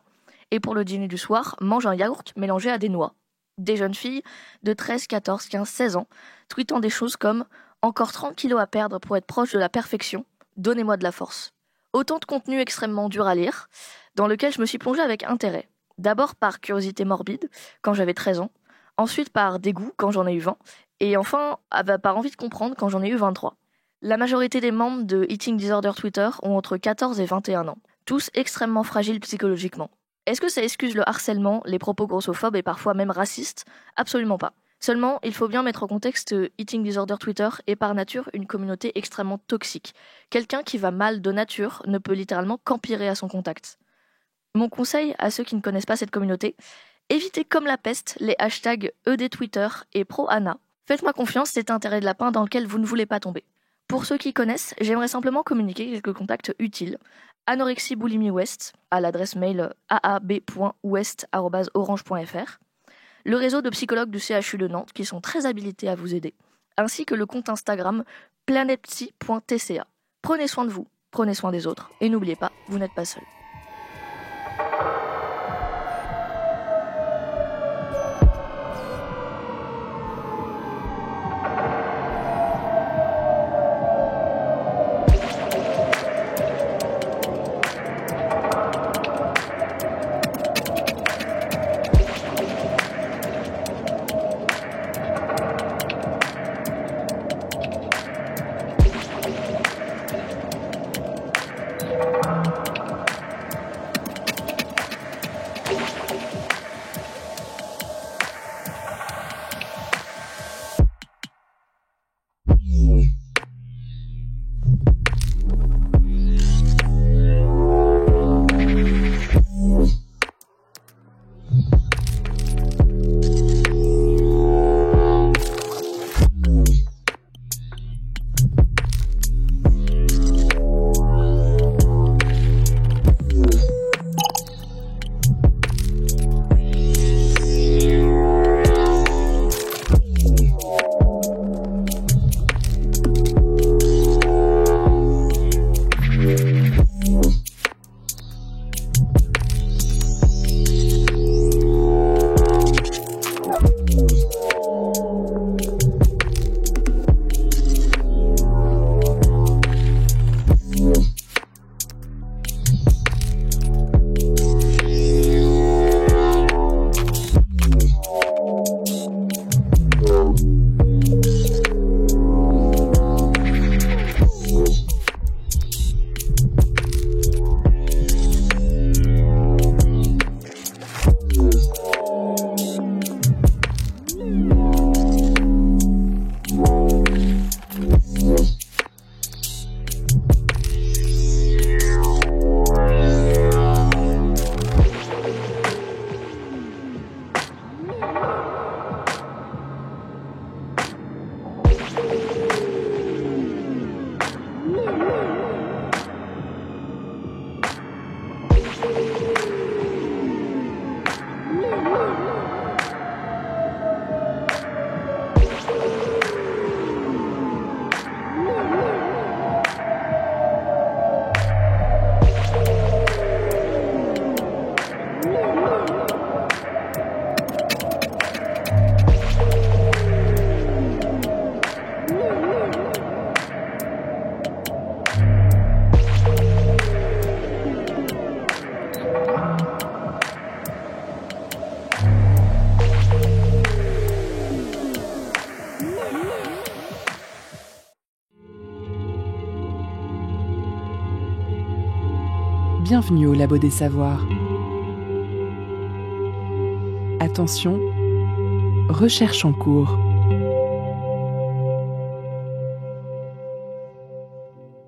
et pour le dîner du soir, mange un yaourt mélangé à des noix. Des jeunes filles de 13, 14, 15, 16 ans tweetant des choses comme « Encore 30 kilos à perdre pour être proche de la perfection, donnez-moi de la force ». Autant de contenu extrêmement dur à lire, dans lequel je me suis plongée avec intérêt. D'abord par curiosité morbide, quand j'avais 13 ans, ensuite par dégoût, quand j'en ai eu 20, et enfin par envie de comprendre, quand j'en ai eu 23. La majorité des membres de Eating Disorder Twitter ont entre 14 et 21 ans, tous extrêmement fragiles psychologiquement. Est-ce que ça excuse le harcèlement, les propos grossophobes et parfois même racistes ? Absolument pas. Seulement, il faut bien mettre en contexte Eating Disorder Twitter est par nature une communauté extrêmement toxique. Quelqu'un qui va mal de nature ne peut littéralement qu'empirer à son contact. Mon conseil à ceux qui ne connaissent pas cette communauté, évitez comme la peste les hashtags ED Twitter et ProAna. Faites-moi confiance, c'est un terrain de lapin dans lequel vous ne voulez pas tomber. Pour ceux qui connaissent, j'aimerais simplement communiquer quelques contacts utiles. Anorexie Boulimie West à l'adresse mail aab.west@orange.fr. Le réseau de psychologues du CHU de Nantes qui sont très habilités à vous aider, ainsi que le compte Instagram planetpsy.tca. Prenez soin de vous, prenez soin des autres, et n'oubliez pas, vous n'êtes pas seul. Bienvenue au Labo des Savoirs. Attention, recherche en cours.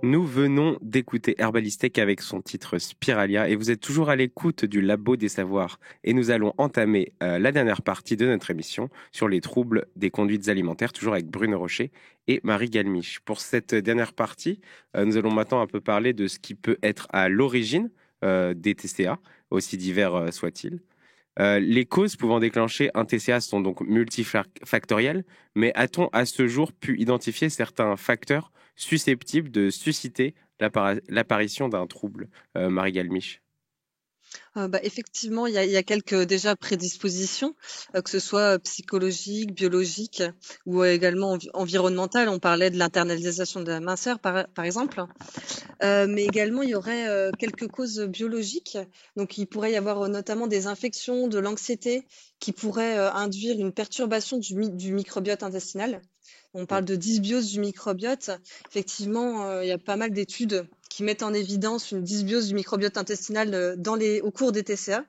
Nous venons d'écouter Herbalistek avec son titre Spiralia et vous êtes toujours à l'écoute du Labo des Savoirs. Et nous allons entamer la dernière partie de notre émission sur les troubles des conduites alimentaires, toujours avec Bruno Rocher et Marie Galmiche. Pour cette dernière partie, nous allons maintenant un peu parler de ce qui peut être à l'origine des TCA, aussi divers soient-ils. Les causes pouvant déclencher un TCA sont donc multifactorielles, mais a-t-on à ce jour pu identifier certains facteurs susceptibles de susciter l'apparition d'un trouble, Marie Galmiche? Effectivement, il y a quelques déjà prédispositions, que ce soit psychologiques, biologiques ou également environnementales. On parlait de l'internalisation de la minceur, par exemple. Mais également, il y aurait quelques causes biologiques. Donc, il pourrait y avoir notamment des infections, de l'anxiété qui pourraient induire une perturbation du microbiote intestinal. On parle de dysbiose du microbiote. Effectivement, il y a pas mal d'études qui mettent en évidence une dysbiose du microbiote intestinal au cours des TCA.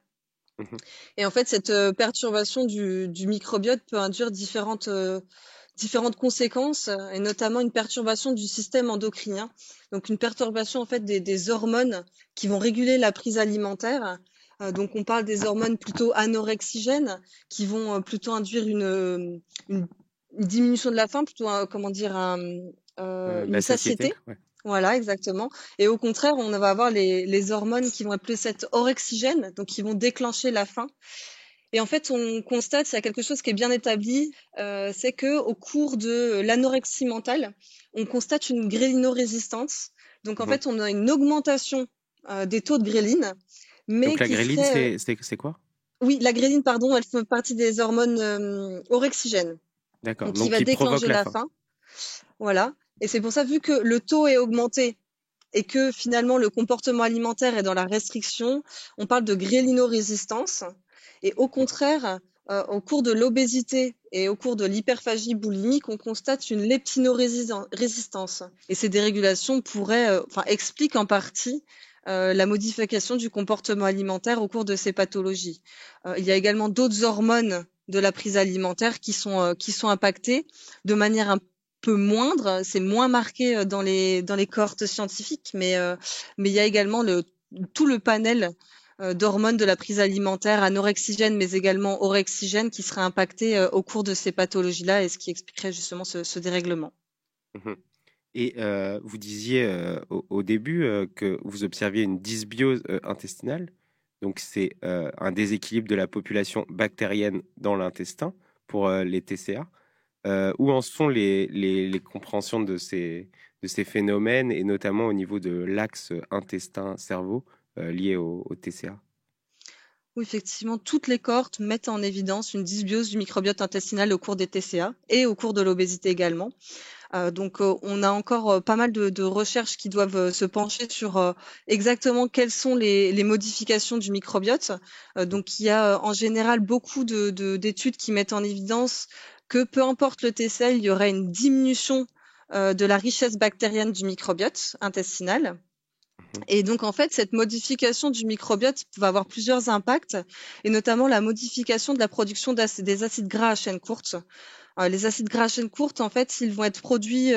Et en fait, cette perturbation du microbiote peut induire différentes conséquences, et notamment une perturbation du système endocrinien. Donc, une perturbation en fait des hormones qui vont réguler la prise alimentaire. Donc, on parle des hormones plutôt anorexigènes qui vont plutôt induire une diminution de la faim, plutôt une satiété. Ouais. Voilà, exactement. Et au contraire, on va avoir les hormones qui vont être plus orexigènes, donc qui vont déclencher la faim. Et en fait, on constate, il y a quelque chose qui est bien établi, c'est que au cours de l'anorexie mentale, on constate une grélinorésistance. Donc en fait, on a une augmentation des taux de gréline. Mais donc la gréline, c'est quoi? Oui, la gréline, pardon, elle fait partie des hormones orexigènes. D'accord. Donc qui va déclencher la faim. Voilà. Et c'est pour ça, vu que le taux est augmenté et que finalement le comportement alimentaire est dans la restriction, on parle de grélinorésistance. Et au contraire, au cours de l'obésité et au cours de l'hyperphagie boulimique, on constate une leptinorésistance. Et ces dérégulations expliquent en partie la modification du comportement alimentaire au cours de ces pathologies. Il y a également d'autres hormones de la prise alimentaire qui sont impactées de manière un peu moindre, c'est moins marqué dans les cohortes scientifiques, mais il y a également tout le panel d'hormones de la prise alimentaire anorexigène, mais également orexigène, qui seraient impactées au cours de ces pathologies-là, et ce qui expliquerait justement ce dérèglement. Et vous disiez au début que vous observiez une dysbiose intestinale, donc c'est un déséquilibre de la population bactérienne dans l'intestin pour les TCA. Où en sont les compréhensions de ces phénomènes, et notamment au niveau de l'axe intestin-cerveau lié au TCA? Oui, effectivement, toutes les cohortes mettent en évidence une dysbiose du microbiote intestinal au cours des TCA et au cours de l'obésité également. Donc, on a encore pas mal de recherches qui doivent se pencher sur exactement quelles sont les modifications du microbiote. Donc, il y a en général beaucoup d'études qui mettent en évidence que peu importe le TCA, il y aurait une diminution de la richesse bactérienne du microbiote intestinal. Et donc, en fait, cette modification du microbiote va avoir plusieurs impacts, et notamment la modification de la production des acides gras à chaîne courte. Les acides gras à chaîne courte, en fait, ils vont être produits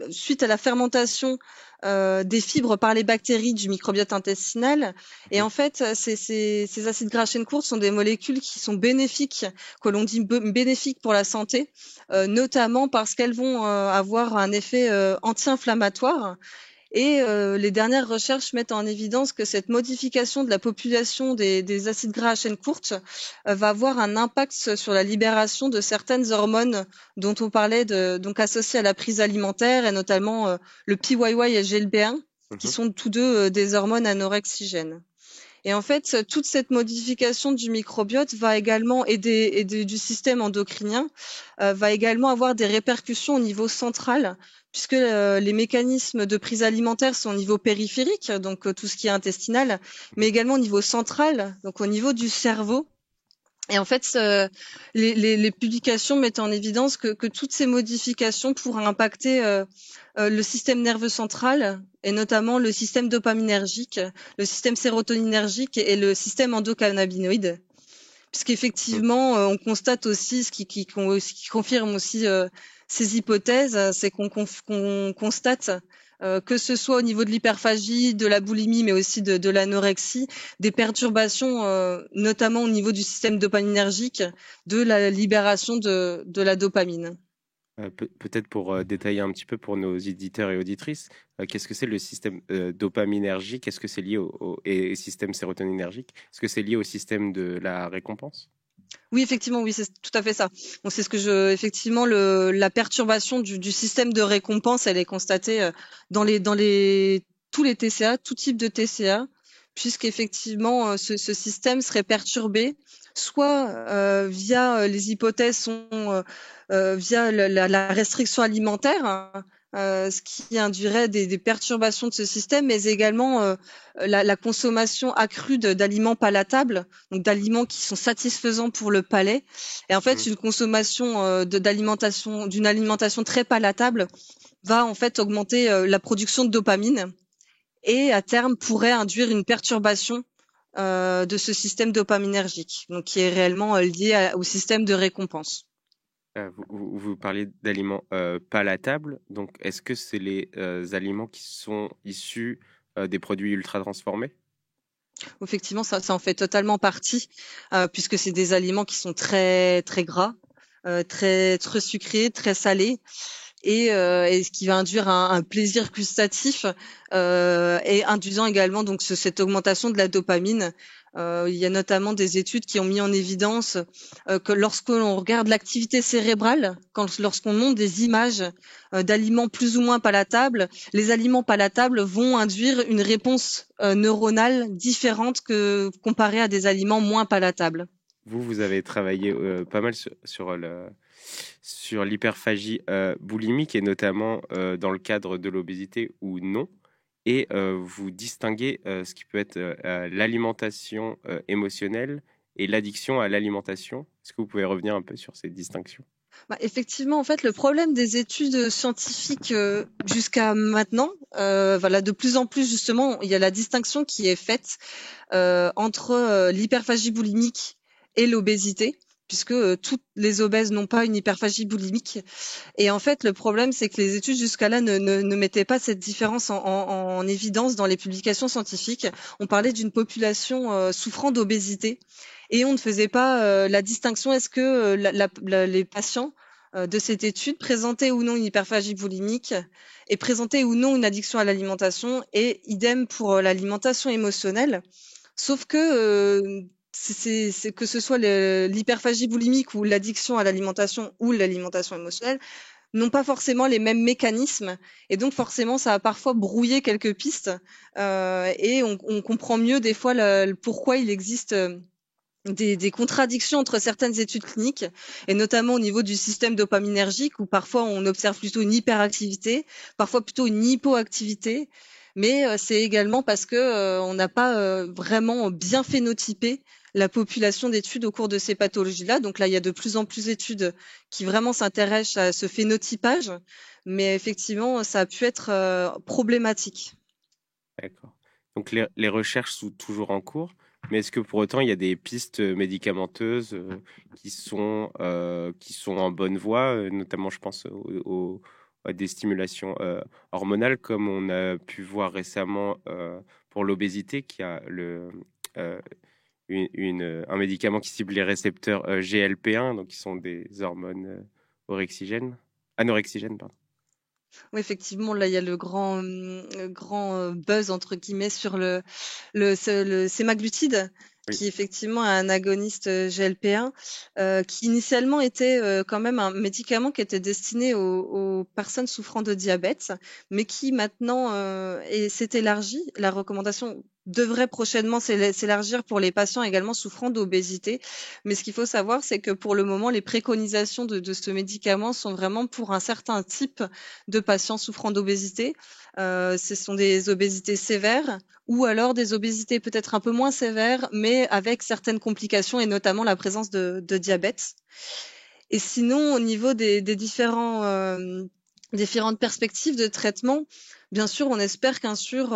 suite à la fermentation des fibres par les bactéries du microbiote intestinal. Et en fait, ces acides gras à chaîne courte sont des molécules qui sont bénéfiques, que l'on dit bénéfiques pour la santé, notamment parce qu'elles vont avoir un effet anti-inflammatoire. Et les dernières recherches mettent en évidence que cette modification de la population des acides gras à chaîne courte va avoir un impact sur la libération de certaines hormones dont on parlait, donc associées à la prise alimentaire, et notamment le PYY et le GLB1, qui sont tous deux des hormones anorexigènes. Et en fait, toute cette modification du microbiote va également aider du système endocrinien, va également avoir des répercussions au niveau central, puisque les mécanismes de prise alimentaire sont au niveau périphérique, donc tout ce qui est intestinal, mais également au niveau central, donc au niveau du cerveau. Et en fait, les publications mettent en évidence que toutes ces modifications pourraient impacter le système nerveux central, et notamment le système dopaminergique, le système sérotoninergique et le système endocannabinoïde. Puisqu'effectivement, on constate aussi, ce qui confirme aussi ces hypothèses, c'est qu'on constate que ce soit au niveau de l'hyperphagie, de la boulimie, mais aussi de l'anorexie, des perturbations, notamment au niveau du système dopaminergique, de la libération de la dopamine. Peut-être pour détailler un petit peu pour nos éditeurs et auditrices, qu'est-ce que c'est le système dopaminergique? Est-ce que c'est lié et système sérotoninergique? Est-ce que c'est lié au système de la récompense? Oui, effectivement, oui, c'est tout à fait ça. Donc, c'est ce que effectivement, la perturbation du système de récompense, elle est constatée dans tous les TCA, tout type de TCA, puisqu'effectivement, ce système serait perturbé, soit via les hypothèses via la restriction alimentaire, hein, ce qui induirait des perturbations de ce système, mais également la consommation accrue d'aliments palatables, donc d'aliments qui sont satisfaisants pour le palais. Et en fait, une consommation d'une alimentation très palatable va en fait augmenter la production de dopamine, et à terme pourrait induire une perturbation de ce système dopaminergique, donc qui est réellement lié au système de récompense. Vous parlez d'aliments palatables, donc est-ce que c'est les aliments qui sont issus des produits ultra transformés? Effectivement, ça en fait totalement partie, puisque c'est des aliments qui sont très très gras, très sucrés, très salés, et ce qui va induire un plaisir gustatif, et induisant également donc cette augmentation de la dopamine. Il y a notamment des études qui ont mis en évidence que lorsque l'on regarde l'activité cérébrale, lorsqu'on montre des images d'aliments plus ou moins palatables, les aliments palatables vont induire une réponse neuronale différente que comparée à des aliments moins palatables. Vous avez travaillé pas mal sur l'hyperphagie boulimique, et notamment dans le cadre de l'obésité ou non. Et vous distinguez ce qui peut être l'alimentation émotionnelle et l'addiction à l'alimentation. Est-ce que vous pouvez revenir un peu sur ces distinctions? Effectivement, en fait, le problème des études scientifiques jusqu'à maintenant, de plus en plus justement, il y a la distinction qui est faite entre l'hyperphagie boulimique et l'obésité, puisque toutes les obèses n'ont pas une hyperphagie boulimique. Et en fait, le problème, c'est que les études jusqu'à là ne mettaient pas cette différence en évidence dans les publications scientifiques. On parlait d'une population souffrant d'obésité, et on ne faisait pas la distinction. Est-ce que les patients de cette étude présentaient ou non une hyperphagie boulimique, et présentaient ou non une addiction à l'alimentation, et idem pour l'alimentation émotionnelle. Sauf que c'est que ce soit l'hyperphagie boulimique ou l'addiction à l'alimentation ou l'alimentation émotionnelle n'ont pas forcément les mêmes mécanismes, et donc forcément ça a parfois brouillé quelques pistes, et on comprend mieux des fois pourquoi il existe des contradictions entre certaines études cliniques, et notamment au niveau du système dopaminergique, où parfois on observe plutôt une hyperactivité, parfois plutôt une hypoactivité, mais c'est également parce que on n'a pas vraiment bien phénotypé la population d'études au cours de ces pathologies-là. Donc là, il y a de plus en plus d'études qui vraiment s'intéressent à ce phénotypage, mais effectivement, ça a pu être problématique. D'accord. Donc les recherches sont toujours en cours, mais est-ce que pour autant il y a des pistes médicamenteuses qui sont en bonne voie, notamment je pense à des stimulations hormonales, comme on a pu voir récemment pour l'obésité, qui a un médicament qui cible les récepteurs GLP1, donc qui sont des hormones anorexigènes, pardon. Oui, effectivement, là, il y a le grand buzz, entre guillemets, sur le sémaglutide, Oui. qui effectivement est un agoniste GLP-1, qui initialement était quand même un médicament qui était destiné aux personnes souffrant de diabète, mais qui maintenant s'est élargi. La recommandation devrait prochainement s'élargir pour les patients également souffrant d'obésité. Mais ce qu'il faut savoir, c'est que pour le moment, les préconisations de ce médicament sont vraiment pour un certain type de patients souffrant d'obésité. Ce sont des obésités sévères ou alors des obésités peut-être un peu moins sévères, mais avec certaines complications et notamment la présence de diabète. Et sinon, au niveau des différentes perspectives de traitement, bien sûr, on espère qu'un jour,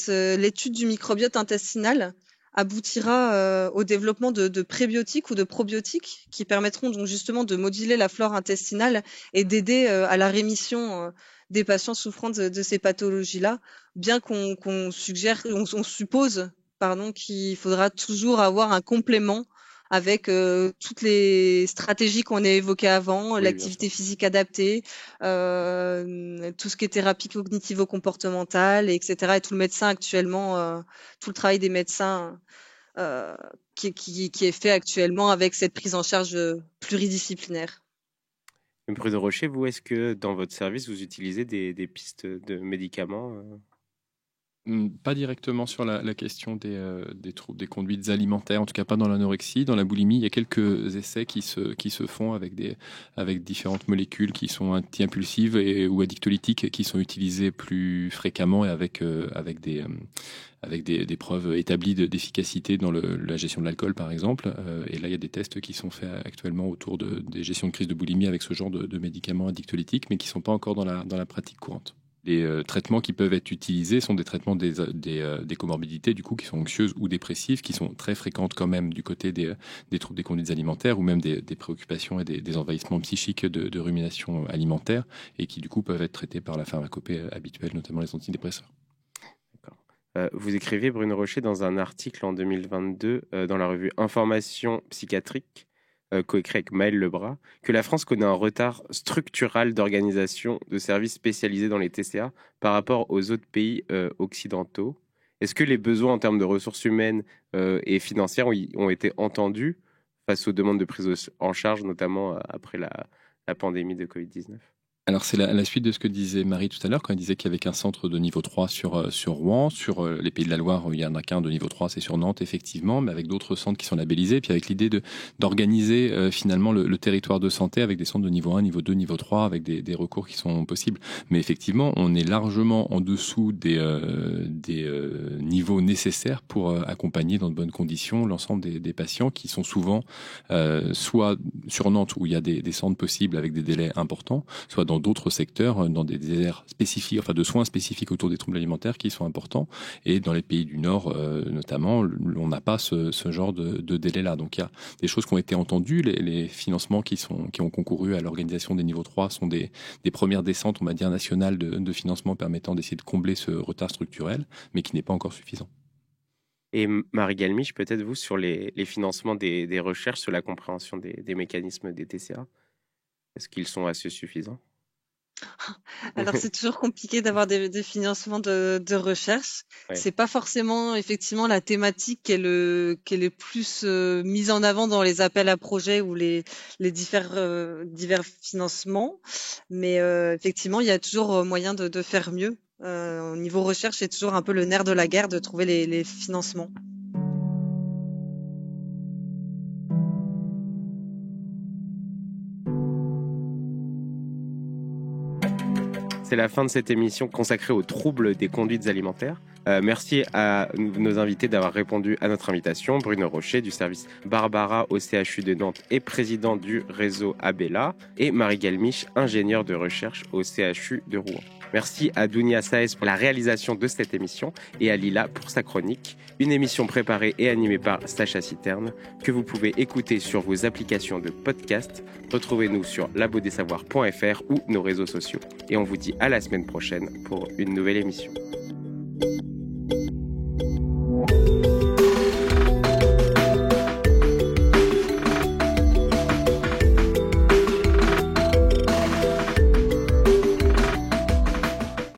l'étude du microbiote intestinal aboutira au développement de prébiotiques ou de probiotiques qui permettront donc justement de moduler la flore intestinale et d'aider à la rémission des patients souffrant de ces pathologies-là, bien qu'on suppose qu'il faudra toujours avoir un complément avec toutes les stratégies qu'on a évoquées avant, Oui, l'activité physique adaptée, tout ce qui est thérapie cognitivo-comportementale, etc. Et tout le travail des médecins qui est fait actuellement avec cette prise en charge pluridisciplinaire. Bruno Rocher, vous, est-ce que dans votre service, vous utilisez des pistes de médicaments Pas directement sur la question des troubles des conduites alimentaires, en tout cas pas dans l'anorexie. Dans la boulimie, il y a quelques essais qui se font avec différentes molécules qui sont anti-impulsives ou addictolytiques qui sont utilisées plus fréquemment et avec des preuves établies d'efficacité dans la gestion de l'alcool, par exemple. Et là, il y a des tests qui sont faits actuellement autour des gestions de crise de boulimie avec ce genre de médicaments addictolytiques, mais qui ne sont pas encore dans la pratique courante. Les traitements qui peuvent être utilisés sont des traitements des comorbidités, du coup, qui sont anxieuses ou dépressives, qui sont très fréquentes quand même du côté des troubles des conduites alimentaires ou même des préoccupations et des envahissements psychiques de rumination alimentaire et qui, du coup, peuvent être traités par la pharmacopée habituelle, notamment les antidépresseurs. Vous écrivez, Bruno Rocher, dans un article en 2022 dans la revue Information psychiatrique, coécrit avec Maël Lebras, que la France connaît un retard structural d'organisation de services spécialisés dans les TCA par rapport aux autres pays occidentaux. Est-ce que les besoins en termes de ressources humaines et financières ont été entendus face aux demandes de prise en charge, notamment après la pandémie de Covid-19 ? Alors, c'est la suite de ce que disait Marie tout à l'heure, quand elle disait qu'il y avait qu'un centre de niveau 3 sur Rouen. Sur les Pays de la Loire, il y en a qu'un de niveau 3, c'est sur Nantes, effectivement, mais avec d'autres centres qui sont labellisés, puis avec l'idée d'organiser finalement le territoire de santé avec des centres de niveau 1, niveau 2, niveau 3, avec des recours qui sont possibles. Mais effectivement, on est largement en dessous des niveaux nécessaires pour accompagner dans de bonnes conditions l'ensemble des patients qui sont souvent soit sur Nantes, où il y a des centres possibles avec des délais importants, soit dans d'autres secteurs, dans des déserts spécifiques, enfin de soins spécifiques autour des troubles alimentaires qui sont importants. Et dans les pays du Nord, notamment, on n'a pas ce genre de délai-là. Donc il y a des choses qui ont été entendues. Les financements qui ont concouru à l'organisation des niveaux 3 sont des premières descentes, on va dire, nationales de financement permettant d'essayer de combler ce retard structurel, mais qui n'est pas encore suffisant. Et Marie Galmiche, peut-être vous, sur les financements des recherches, sur la compréhension des mécanismes des TCA, est-ce qu'ils sont assez suffisants ? Alors, c'est toujours compliqué d'avoir des financements de recherche. Ouais. C'est pas forcément, effectivement, la thématique qui est le plus mise en avant dans les appels à projets ou les divers financements. Mais effectivement, il y a toujours moyen de faire mieux. Au niveau recherche, c'est toujours un peu le nerf de la guerre de trouver les financements. C'est la fin de cette émission consacrée aux troubles des conduites alimentaires. Merci à nos invités d'avoir répondu à notre invitation. Bruno Rocher du service Barbara au CHU de Nantes et président du réseau Abella, et Marie Galmiche, ingénieure de recherche au CHU de Rouen. Merci à Dounia Saez pour la réalisation de cette émission et à Lila pour sa chronique. Une émission préparée et animée par Sacha Citerne que vous pouvez écouter sur vos applications de podcast. Retrouvez-nous sur labodesavoirs.fr ou nos réseaux sociaux. Et on vous dit à la semaine prochaine pour une nouvelle émission.